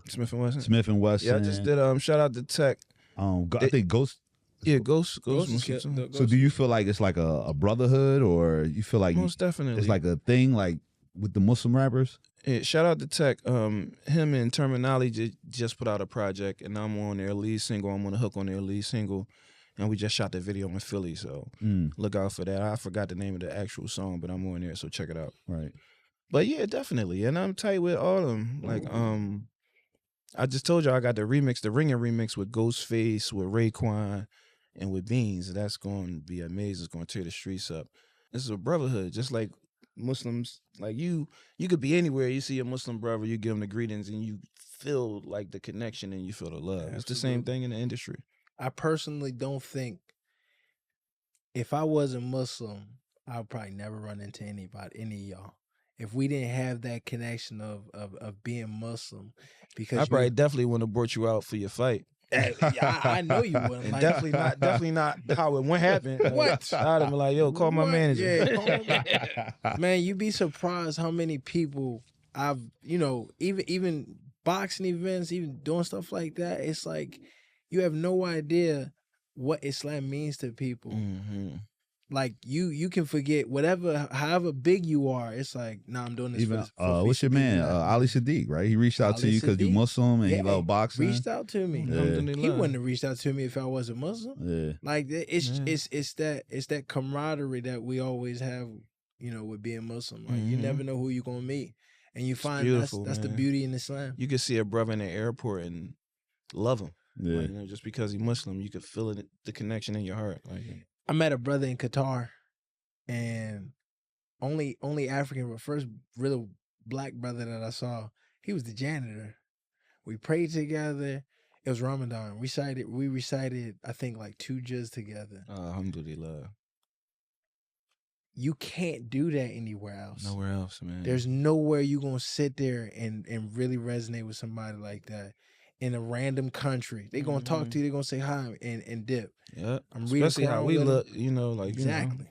S3: Smith and Wesson.
S1: Yeah,
S3: I just did shout out to Tech.
S1: I think Ghost.
S3: Yeah, Ghost.
S1: So do you feel like it's like a brotherhood, or you feel like
S3: most definitely
S1: it's like a thing like with the Muslim rappers?
S3: Yeah, shout out to Tech. Him and Terminology just put out a project, and I'm on their lead single. I'm on the hook on their lead single, and we just shot the video in Philly. So look out for that. I forgot the name of the actual song, but I'm on there, so check it out.
S1: Right.
S3: But yeah, definitely, and I'm tight with all of them. Like I just told you I got the ringing remix with Ghostface, with Raekwon, and with Beans. That's going to be amazing. It's going to tear the streets up. This is a brotherhood, just like Muslims, like you could be anywhere. You see a Muslim brother, you give him the greetings, and you feel like the connection and you feel the love.
S2: Absolutely.
S3: It's the same thing in the industry.
S2: I personally don't think if I wasn't Muslim, I would probably never run into any of y'all. If we didn't have that connection of being Muslim, because
S3: I probably definitely wouldn't have brought you out for your fight.
S2: I know you wouldn't.
S3: And
S2: Like,
S3: definitely not how it went happen.
S2: What?
S3: I'd have been like, yo, call my
S2: What?
S3: manager.
S2: Yeah, man, you'd be surprised how many people I've, even boxing events, even doing stuff like that. It's like you have no idea what Islam means to people.
S3: Mm-hmm.
S2: Like you can forget however big you are. It's like, nah, I'm doing this.
S1: Even
S2: for
S1: what's your man, Ali Sadiq, right? He reached out to
S2: Ali
S1: you because you
S2: Sadiq.
S1: Muslim and
S2: Yeah,
S1: he love boxing.
S2: Reached out to me.
S3: Yeah.
S2: He wouldn't have reached out to me if I wasn't Muslim.
S1: Yeah,
S2: Like it's that camaraderie that we always have, with being Muslim. Like you never know who you're gonna meet, and you find that's the beauty in Islam.
S3: You could see a brother in the airport and love him.
S1: yeah.
S3: Like, just because he's Muslim, you could feel it, the connection in your heart. Like,
S2: I met a brother in Qatar, and only African, but first real black brother that I saw. He was the janitor. We prayed together. It was Ramadan. We recited I think like 2 juz together.
S3: Alhamdulillah.
S2: You can't do that anywhere else.
S3: Nowhere else, man.
S2: There's nowhere you're gonna sit there and really resonate with somebody like that in a random country. They're gonna talk to you, they're gonna say hi and dip.
S3: Yeah.
S2: I'm reading
S3: Especially how we look, like
S2: exactly.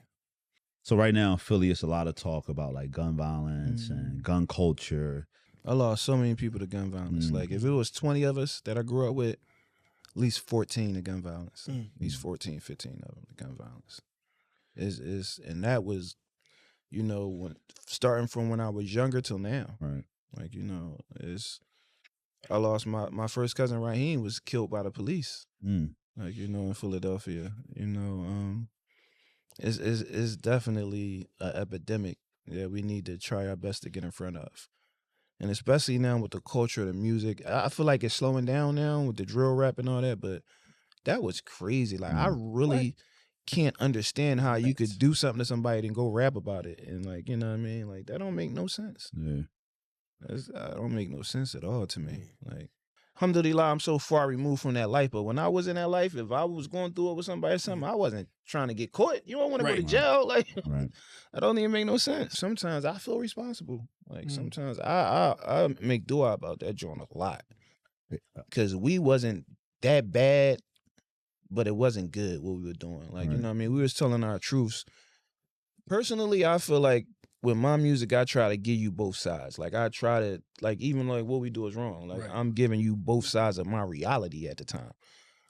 S1: So right now in Philly, it's a lot of talk about like gun violence and gun culture.
S3: I lost so many people to gun violence. Like if it was 20 of us that I grew up with, at least 14 to gun violence. At least 14, 15 of them to gun violence. And that was, starting from when I was younger till now.
S1: Right.
S3: Like, I lost my first cousin Raheem was killed by the police. Like, in Philadelphia. It's definitely an epidemic that we need to try our best to get in front of. And especially now with the culture of the music, I feel like it's slowing down now with the drill rap and all that, but that was crazy. Like, I really can't understand how you could do something to somebody and go rap about it. And like, you know what I mean? Like, that don't make no sense.
S1: Yeah.
S3: That don't make no sense at all to me. Like, alhamdulillah, I'm so far removed from that life. But when I was in that life, if I was going through it with somebody or something, I wasn't trying to get caught. You don't want to go to jail. Like, that don't even make no sense. Sometimes I feel responsible. Like, sometimes I make dua about that joint a lot. Because we wasn't that bad, but it wasn't good what we were doing. Like, you know what I mean? We was telling our truths. Personally, I feel like with my music, I try to give you both sides. Like, I try to, like, even like what we do is wrong. Like, I'm giving you both sides of my reality at the time.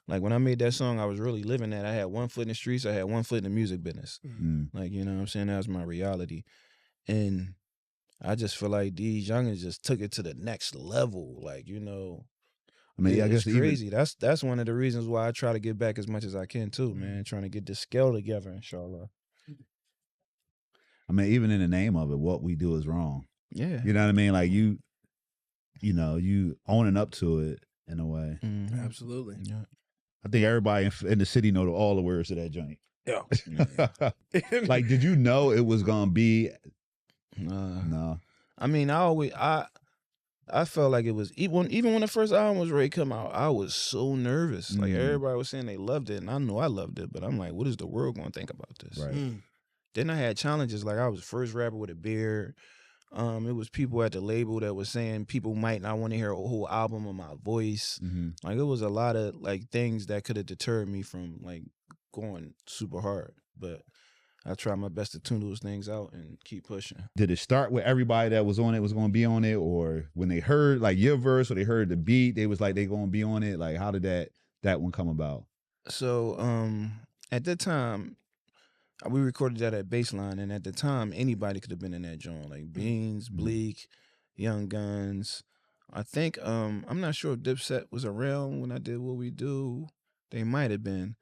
S3: Like, when I made that song, I was really living that. I had one foot in the streets. I had one foot in the music business. Like, you know what I'm saying? That was my reality. And I just feel like these youngins just took it to the next level. Like,
S1: I mean, I guess
S3: it's crazy. That's one of the reasons why I try to get back as much as I can too, man. Trying to get this scale together, inshallah.
S1: I mean, even in the name of it, what we do is wrong.
S3: Yeah.
S1: You know what I mean? Like you owning up to it in a way.
S2: Absolutely.
S3: Yeah.
S1: I think everybody in the city know all the words to that joint.
S2: Yeah.
S1: Like, did you know it was gonna be?
S3: No. I mean, I felt like it was even when the first album was ready to come out, I was so nervous. Like, everybody was saying they loved it, and I know I loved it, but I'm like, what is the world going to think about this?
S1: Right.
S3: Then I had challenges. Like, I was the first rapper with a beard. It was people at the label that was saying people might not want to hear a whole album of my voice. Like, it was a lot of like things that could have deterred me from like going super hard. But I tried my best to tune those things out and keep pushing.
S1: Did it start with everybody that was on it was going to be on it, or when they heard like your verse or they heard the beat, they was like they going to be on it? Like, how did that one come about?
S3: So at that time, we recorded that at Baseline, and at the time, anybody could have been in that joint. Like Beans, Bleak, Young Guns. I think I'm not sure if Dipset was around when I did What We Do. They might have been,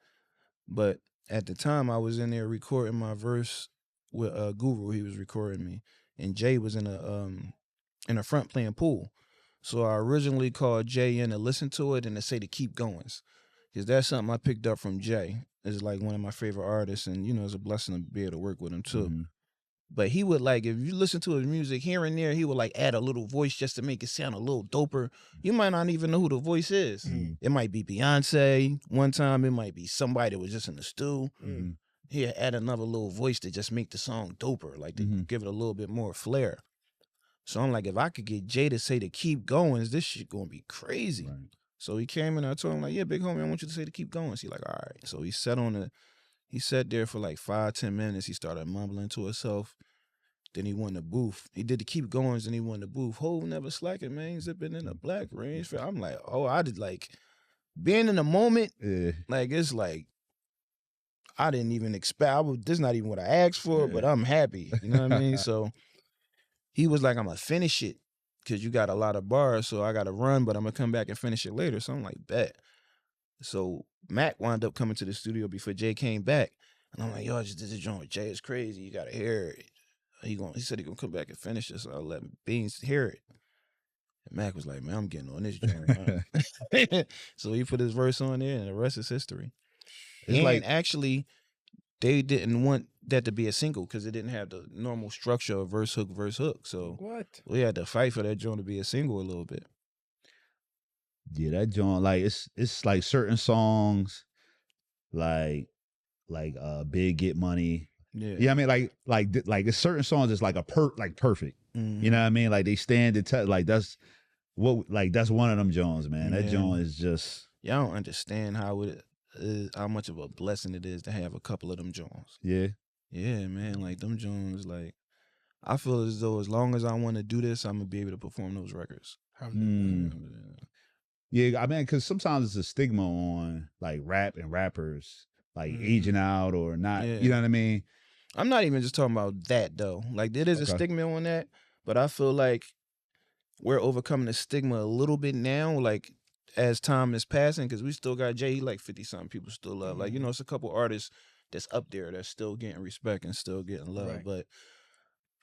S3: but at the time, I was in there recording my verse with Guru. He was recording me, and Jay was in a front playing pool. So I originally called Jay in to listen to it and to say to keep going, because that's something I picked up from Jay. Is like one of my favorite artists, and it's a blessing to be able to work with him too. But he would like, if you listen to his music here and there, he would like add a little voice just to make it sound a little doper. You might not even know who the voice is.
S2: Mm.
S3: It might be Beyonce one time. It might be somebody that was just in the stew.
S2: Mm.
S3: He'd add another little voice to just make the song doper, like to give it a little bit more flair. So I'm like, if I could get Jay to say to keep going, this shit gonna be crazy.
S1: Right.
S3: So he came and I told him like, yeah, big homie, I want you to say to keep going. So he like, all right. So he sat there for like 5-10 minutes. He started mumbling to himself. Then he won the booth. He did the keep goings and he won the booth. Hov never slacking, man. Zipping in the black range. I'm like, oh, I did like being in the moment.
S1: Yeah.
S3: Like it's like I didn't even expect. This is not even what I asked for, but I'm happy. You know what I mean? So he was like, I'm gonna finish it because you got a lot of bars, so I gotta run, but I'm gonna come back and finish it later. So I'm like, bet. So Mack wound up coming to the studio before Jay came back, and I'm like, yo, I just did this joint with Jay. It's crazy. You gotta hear it. He said he gonna come back and finish it, so I let Beans hear it. And Mack was like, man, I'm getting on this joint. So he put his verse on there, and the rest is history. It's like actually, they didn't want that to be a single because it didn't have the normal structure of verse hook. So
S2: What?
S3: we had to fight for that joint to be a single a little bit.
S1: Yeah, that joint, like it's like certain songs, like Big Get Money.
S3: Yeah.
S1: Yeah, I mean, like it's certain songs that's like perfect. You know what I mean? Like they stand the test. Like that's one of them Jones, man. That joint is just.
S3: Y'all don't understand how much of a blessing it is to have a couple of them Jones.
S1: Yeah.
S3: Yeah, man. Like them Jones, like I feel as though as long as I want to do this, I'm gonna be able to perform those records.
S1: Yeah, I mean, because sometimes it's a stigma on like rap and rappers like aging out or not.
S3: Yeah.
S1: You know what I mean?
S3: I'm not even just talking about that though. Like there is a stigma on that, but I feel like we're overcoming the stigma a little bit now. Like as time is passing, because we still got Jay. He like 50-something people still love. Like it's a couple artists that's up there that's still getting respect and still getting love.
S2: Right.
S3: But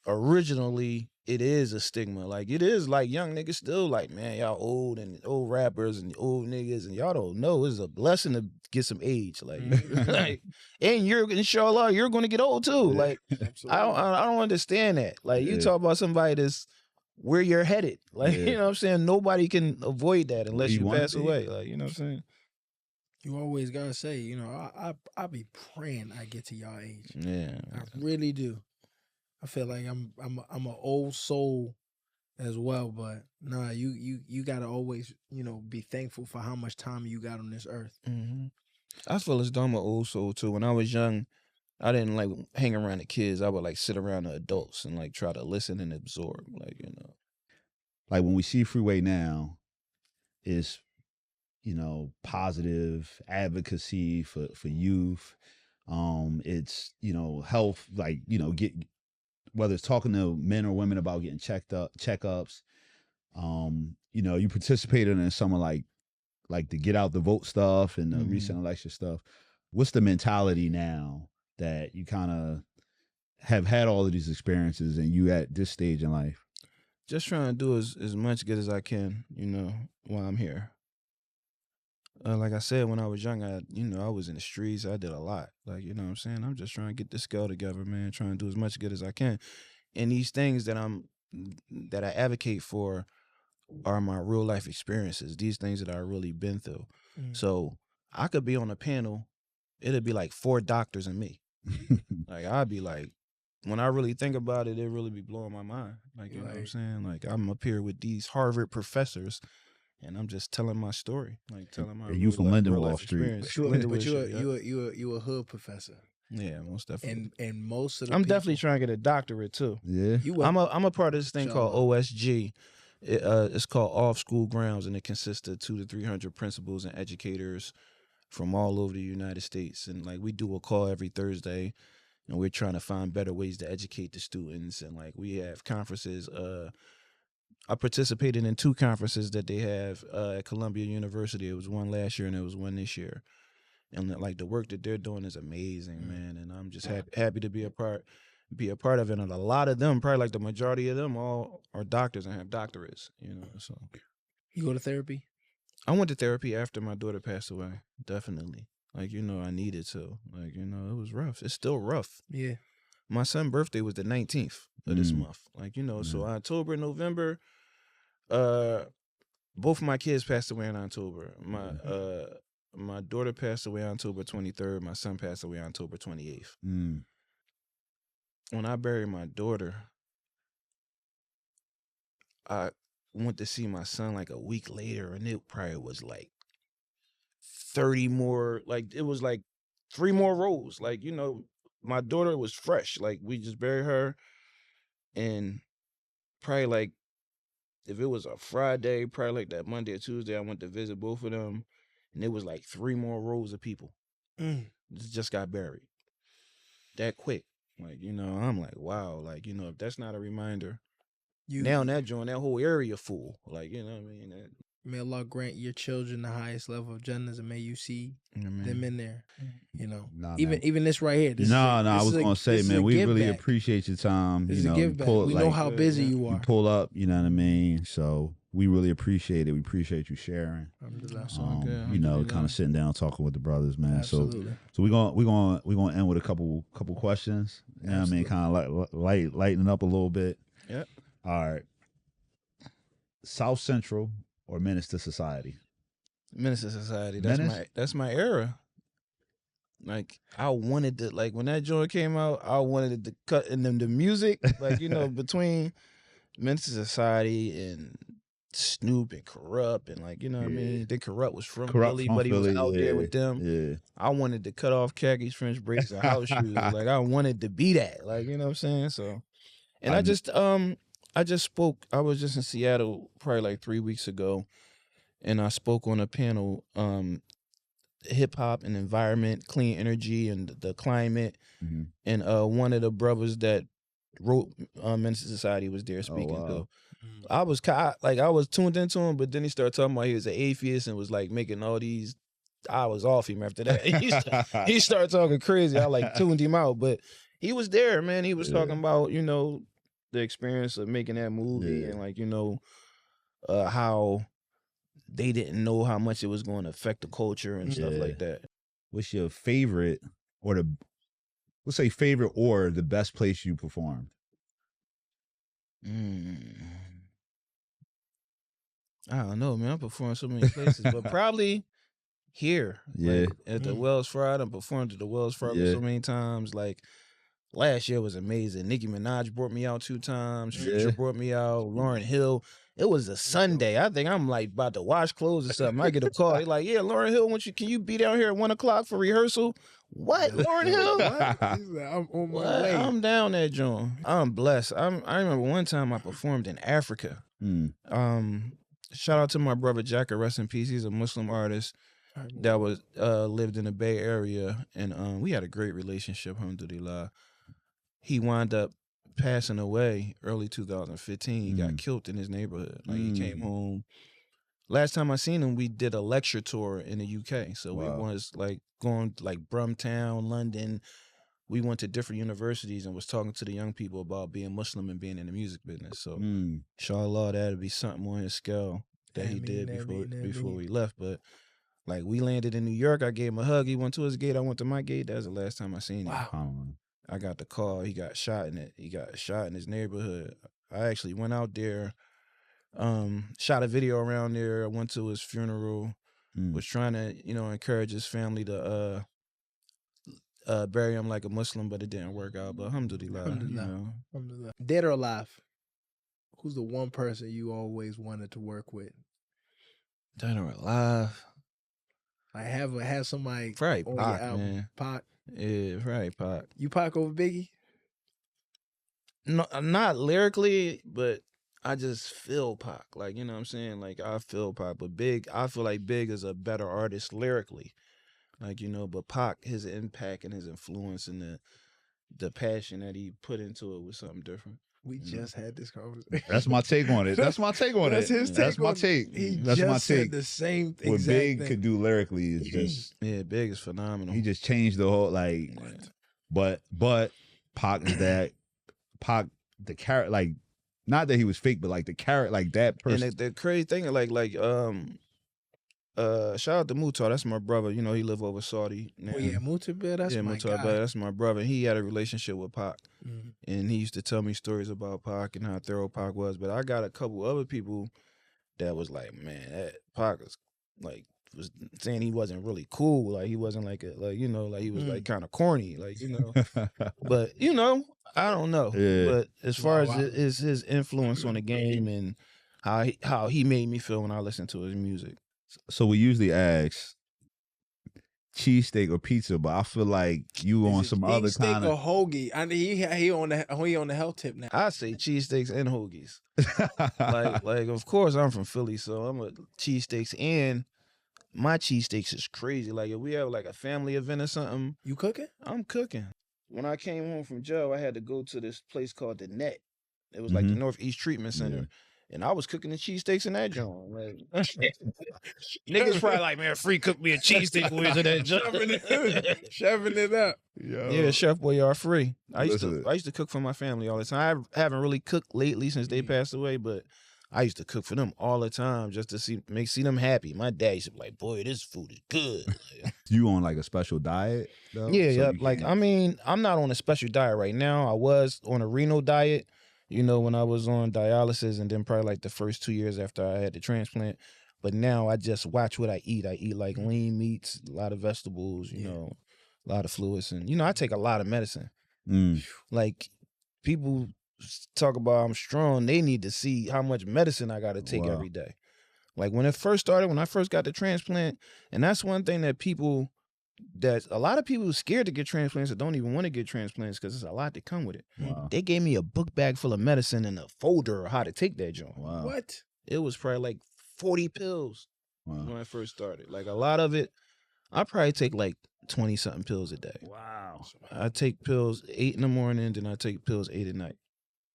S3: originally, it is a stigma. Like it is like young niggas still like, man, y'all old and old rappers and old niggas and y'all don't know. It's a blessing to get some age. Like, like and you're inshallah you're gonna get old too. Like I don't understand that. Like you talk about somebody that's where you're headed. Like, you know what I'm saying? Nobody can avoid that unless you pass away. Like, you know what I'm saying?
S2: You always gotta say, you know, I be praying I get to y'all age.
S3: Yeah.
S2: I really do. I feel like I'm an old soul as well, but nah, you gotta always, you know, be thankful for how much time you got on this earth.
S3: Mm-hmm. I feel as though I'm an old soul too. When I was young, I didn't like hang around the kids. I would like sit around the adults and like try to listen and absorb. Like, you know.
S1: Like when we see Freeway now, it's, you know, positive advocacy for youth. It's, you know, health, like, you know, whether it's talking to men or women about getting checkups. You know, you participated in some of like the get out the vote stuff and the recent election stuff. What's the mentality now that you kind of have had all of these experiences and you at this stage in life?
S3: Just trying to do as much good as I can, you know, while I'm here. Like I said, when I was young, I was in the streets. I did a lot. Like, you know what I'm saying? I'm just trying to get this skull together, man, trying to do as much good as I can. And these things that I advocate for are my real life experiences, these things that I've really been through. So I could be on a panel, it'd be like 4 doctors and me. Like I'd be like, when I really think about it, it really be blowing my mind. Like, you know what I'm saying? Like I'm up here with these Harvard professors and I'm just telling my story, like telling my
S1: you from Linden Wall Street.
S2: But you a hood professor.
S3: Yeah, most definitely.
S2: And most of the
S3: I'm
S2: people,
S3: definitely trying to get a doctorate too.
S1: Yeah.
S3: I'm a part of this thing called OSG. It's called Off School Grounds, and it consists of 200 to 300 principals and educators from all over the United States. And like we do a call every Thursday, and we're trying to find better ways to educate the students. And like we have conferences. I participated in 2 conferences that they have at Columbia University. It was one last year and it was one this year. And like the work that they're doing is amazing, man. And I'm just happy to be a part of it. And a lot of them, probably like the majority of them, all are doctors and have doctorates, you know. So
S2: you go to therapy?
S3: I went to therapy after my daughter passed away. Definitely. Like, you know, I needed to. Like, you know, it was rough. It's still rough.
S2: Yeah.
S3: my son's birthday was the 19th of this month. Like, you know, so October, November, both of my kids passed away in October. My daughter passed away on October 23rd. My son passed away on October 28th. When I buried my daughter, I went to see my son like a week later, and it probably was like 30 more, like it was like 3 more rows. Like, you know, my daughter was fresh. Like, we just buried her, and probably like, if it was a Friday, probably like that Monday or Tuesday, I went to visit both of them, and it was like 3 more rows of people. Just got buried that quick. Like, you know, I'm like, wow. Like, you know, if that's not a reminder, now that joint, that whole area full. Like, you know what I mean?
S2: May Allah grant your children the highest level of Jannahs, and may you see them in there. You know, even this right here.
S1: I was gonna say, man, we really appreciate your time.
S2: This
S1: you know,
S2: is a give back. We know how busy you are.
S1: You pull up, you know what I mean. So we really appreciate it. We appreciate you sharing. You know, kind of sitting down talking with the brothers, man.
S2: Absolutely.
S1: So we're gonna end with a couple questions. You know what I mean? Kind of lighten up a little bit.
S3: Yep.
S1: All right. South Central or Minister Society?
S3: Minister Society. That's my era. Like, I wanted to, like, when that joint came out, I wanted to cut in them the music, like, you know, between Minister Society and Snoop and Corrupt, and, like, you know what I mean? Then Corrupt was from Philly, but he was out there with them. Yeah. I wanted to cut off khakis, French braids, and house shoes. Like, I wanted to be that. Like, you know what I'm saying? So, and I just spoke. I was just in Seattle probably like 3 weeks ago, and I spoke on a panel, hip hop and environment, clean energy, and the climate. And one of the brothers that wrote Minister Society was there speaking. So I was tuned into him, but then he started talking about he was an atheist and was like making all these. I was off him after that. He started talking crazy. I like tuned him out, but he was there, man. He was talking about, you know, the experience of making that movie, and like, you know, how they didn't know how much it was going to affect the culture and stuff like that.
S1: What's your favorite or the best place you performed?
S3: I don't know, man. I performed so many places, but probably here. Like, at the Wells Fargo. I performed at the Wells Fargo so many times. Like, last year was amazing. Nicki Minaj brought me out 2 times. Future brought me out. Lauryn Hill. It was a Sunday. I think I'm like about to wash clothes or something. I get a call. They're like, yeah, Lauryn Hill, can you be down here at 1 o'clock for rehearsal? What? Lauryn Hill? What?
S2: I'm on my way.
S3: I'm down that joint. I'm blessed. I remember one time I performed in Africa. Shout out to my brother Jack, rest in peace. He's a Muslim artist that was lived in the Bay Area, and we had a great relationship, alhamdulillah. He wound up passing away early 2015. He got killed in his neighborhood. Like, he came home. Last time I seen him, we did a lecture tour in the UK. So we was like going like Brumtown, London. We went to different universities and was talking to the young people about being Muslim and being in the music business. So inshallah, that'd be something on his scale that he did before we left. But like, we landed in New York. I gave him a hug. He went to his gate. I went to my gate. That's the last time I seen him.
S1: Wow.
S3: I got the call. He got shot in it. He got shot in his neighborhood. I actually went out there, shot a video around there. I went to his funeral. Was trying to, you know, encourage his family to bury him like a Muslim, but it didn't work out. But alhamdulillah. You know.
S2: Alhamdulillah. Dead or alive? Who's the one person you always wanted to work with?
S3: Dead or alive?
S2: I have somebody
S3: right,
S2: on
S3: Pac,
S2: your album.
S3: man.
S2: Pac.
S3: Yeah, right, Pac.
S2: You Pac over Biggie?
S3: No, not lyrically, but I just feel Pac. Like, you know what I'm saying? Like, I feel Pac, but Big, I feel like Big is a better artist lyrically. Like, you know, but Pac, his impact and his influence and the passion that he put into it was something different.
S2: We just had this conversation.
S1: That's my take on it. That's my take on
S2: That's
S1: it.
S2: his take.
S1: That's my take. That's my take.
S2: Said the same thing.
S1: What Big could do lyrically is just
S3: Big is phenomenal.
S1: He just changed the whole but Pac is that Pac the character, like, not that he was fake, but like the character, like that person.
S3: And the crazy thing, like shout out to Mutar. That's my brother. You know, he live over Saudi now.
S2: Oh yeah, Mutar, that's my guy.
S3: That's my brother. He had a relationship with Pac. And he used to tell me stories about Pac and how thorough Pac was. But I got a couple other people that was like, man, that Pac was like, was saying he wasn't really cool. Like he wasn't like he was like kind of corny, like, but I don't know.
S1: Yeah.
S3: But as far as his influence on the game and how he made me feel when I listened to his music.
S1: So we usually ask cheesesteak or pizza, but I feel like you on some other kind of
S2: hoagie. I mean, he on the health tip now.
S3: I say cheesesteaks and hoagies. like of course I'm from Philly, so I'm a cheesesteaks, and my cheesesteaks is crazy. Like if we have like a family event or something,
S2: you cooking?
S3: I'm cooking. When I came home from jail, I had to go to this place called the Net. It was like the Northeast Treatment Center. Yeah. And I was cooking the cheesesteaks in that joint. Like, niggas probably like, man, free cook me a cheesesteak with that joint.
S2: Shoving it up.
S3: Yo. Yeah, Chef Boyardee. I used to cook for my family all the time. I haven't really cooked lately since they passed away, but I used to cook for them all the time just to see them happy. My dad used to be like, boy, this food is good.
S1: You on like a special diet though?
S3: Yeah. Like, I mean, I'm not on a special diet right now. I was on a renal diet, when I was on dialysis, and then probably like the first 2 years after I had the transplant. But now I just watch what I eat. I eat like lean meats, a lot of vegetables, a lot of fluids. And, I take a lot of medicine. Like, people talk about I'm strong, they need to see how much medicine I got to take every day. Like when it first started, when I first got the transplant, and that's one thing that a lot of people are scared to get transplants or don't even want to get transplants because there's a lot that come with it. Wow. They gave me a book bag full of medicine and a folder of how to take that joint.
S1: Wow.
S2: What?
S3: It was probably like 40 pills when I first started. Like a lot of it, I probably take like 20-something pills a day.
S1: Wow.
S3: I take pills 8 in the morning, then I take pills 8 at night.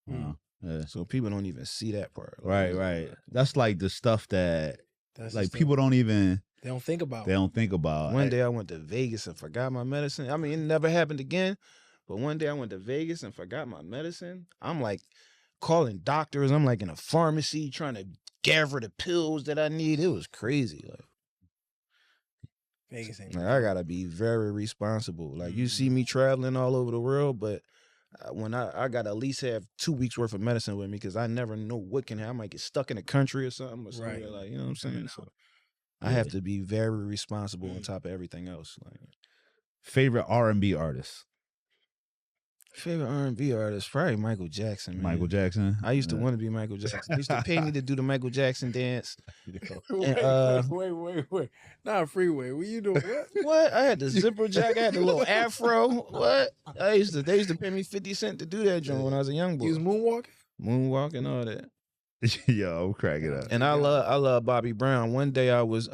S1: Wow. Yeah.
S3: So people don't even see that part.
S1: Like, right. That's like the stuff that people don't even.
S2: They don't think about.
S3: One day I went to Vegas and forgot my medicine. I mean, it never happened again. But one day I went to Vegas and forgot my medicine. I'm like calling doctors. I'm like in a pharmacy trying to gather the pills that I need. It was crazy. Like
S2: Vegas ain't.
S3: Like, I gotta be very responsible. Like you see me traveling all over the world, but when I gotta at least have 2 weeks worth of medicine with me because I never know what can happen. I might get stuck in the country or something. Or something.
S2: Right.
S3: Like, you know what I'm saying? So I have to be very responsible on top of everything else. Like,
S1: favorite R&B artist?
S3: Favorite R&B artist? Probably Michael Jackson, man.
S1: Michael Jackson?
S3: I used to want to be Michael Jackson. They used to pay me to do the Michael Jackson dance.
S2: Wait. Not Freeway. What you doing? What?
S3: What? I had the zipper jacket. I had the little afro. What? They used to pay me 50 cents to do that joint when I was a young boy.
S2: You was moonwalking?
S3: Moonwalking, all that.
S1: Yo, I'm cracking up.
S3: And I love Bobby Brown. One day I was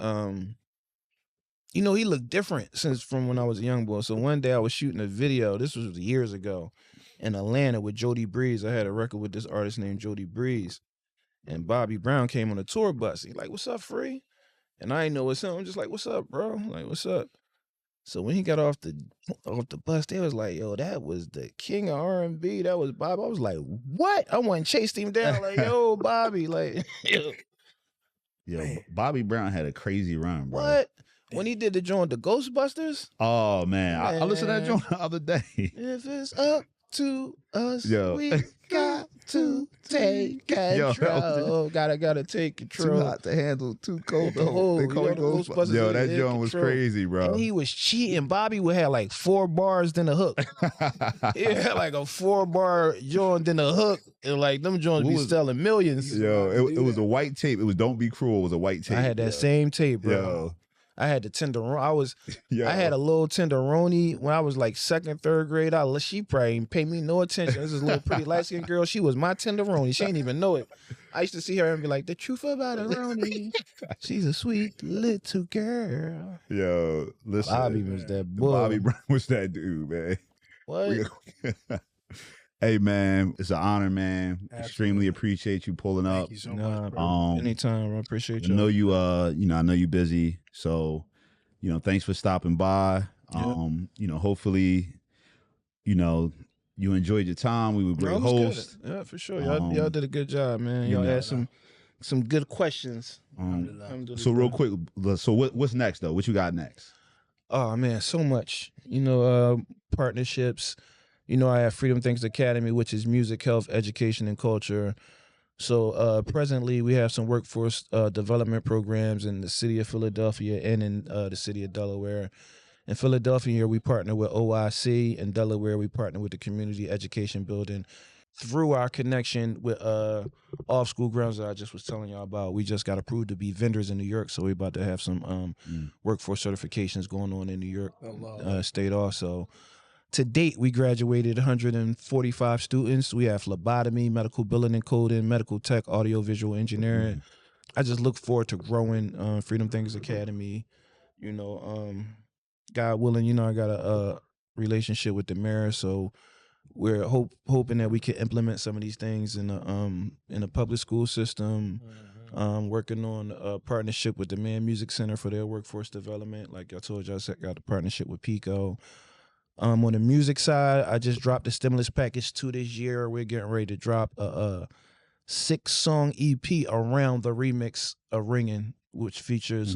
S3: he looked different from when I was a young boy. So one day I was shooting a video. This was years ago in Atlanta with Jody Breeze. I had a record with this artist named Jody Breeze. And Bobby Brown came on a tour bus. He's like, "What's up, Free?" And I ain't know what's up. I'm just like, "What's up, bro?" Like, "What's up?" So when he got off the bus, they was like, "Yo, that was the king of R&B. That was Bob." I was like, "What?" I went and chased him down like, "Yo, Bobby." Like,
S1: yo, Bobby Brown had a crazy run, bro.
S3: What? When he did the joint, the Ghostbusters?
S1: Oh, man. I listened to that joint the other day.
S3: If it's up to us,
S1: yo.
S3: We got to take control. Gotta take control.
S1: Too hot to handle, too cold to
S3: hold.
S1: They call it Ghostbusters. Yo, that joint was crazy, bro.
S3: And he was cheating. Bobby would have like 4 bars, then a hook. He had like a 4-bar joint, then a hook. And like them joints be selling millions.
S1: Yo, it was a white tape. It was Don't Be Cruel. It was a white tape.
S3: I had that same tape, bro.
S1: Yo.
S3: I had the tenderoni. I had a little tenderoni when I was like 2nd, 3rd grade. She probably didn't pay me no attention. This is a little pretty light-skinned girl. She was my tenderoni. She didn't even know it. I used to see her and be like, "The truth about Roni. She's a sweet little girl."
S1: Yo, listen.
S3: Bobby was that boy.
S1: Bobby Brown was that dude, man.
S3: What?
S1: Hey, man, it's an honor, man. Absolutely. Extremely appreciate you pulling up.
S2: Thank you so much, bro.
S3: Anytime, I appreciate you.
S1: I know you, I know you busy, so thanks for stopping by. Hopefully, you enjoyed your time. We were great hosts.
S3: Yeah, for sure. Y'all did a good job, man. Y'all had some good questions.
S1: So real quick, so what's next though? What you got next?
S3: Oh man, so much. Partnerships. I have Freedom Thinkers Academy, which is music, health, education, and culture. So presently, we have some workforce development programs in the city of Philadelphia and in the city of Delaware. In Philadelphia, we partner with OIC. In Delaware, we partner with the Community Education Building. Through our connection with off-school grounds that I just was telling y'all about, we just got approved to be vendors in New York. So we're about to have some workforce certifications going on in New York State also. To date, we graduated 145 students. We have phlebotomy, medical billing and coding, medical tech, audio-visual engineering. I just look forward to growing Freedom Thinkers Academy. God willing, I got a relationship with the mayor, so we're hoping that we can implement some of these things in the public school system. Working on a partnership with the Man Music Center for their workforce development. Like I told you, I got a partnership with Pico. On the music side, I just dropped the stimulus package 2 this year. We're getting ready to drop a 6-song EP around the remix of Ringin', which features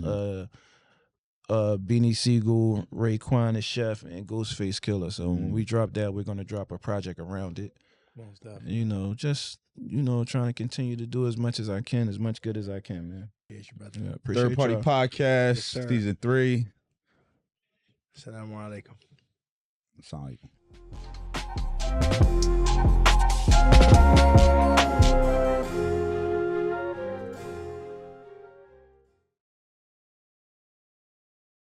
S3: Beanie Siegel, Raekwon the Chef, and Ghostface Killer. So when we drop that, we're gonna drop a project around it.
S2: Most definitely.
S3: Just trying to continue to do as much as I can, as much good as I can, man.
S2: Yeah,
S3: appreciate
S1: Third Party
S3: y'all.
S1: Podcast,
S2: Yes,
S1: season 3.
S2: Assalamu alaikum.
S1: Assalamu alaikum.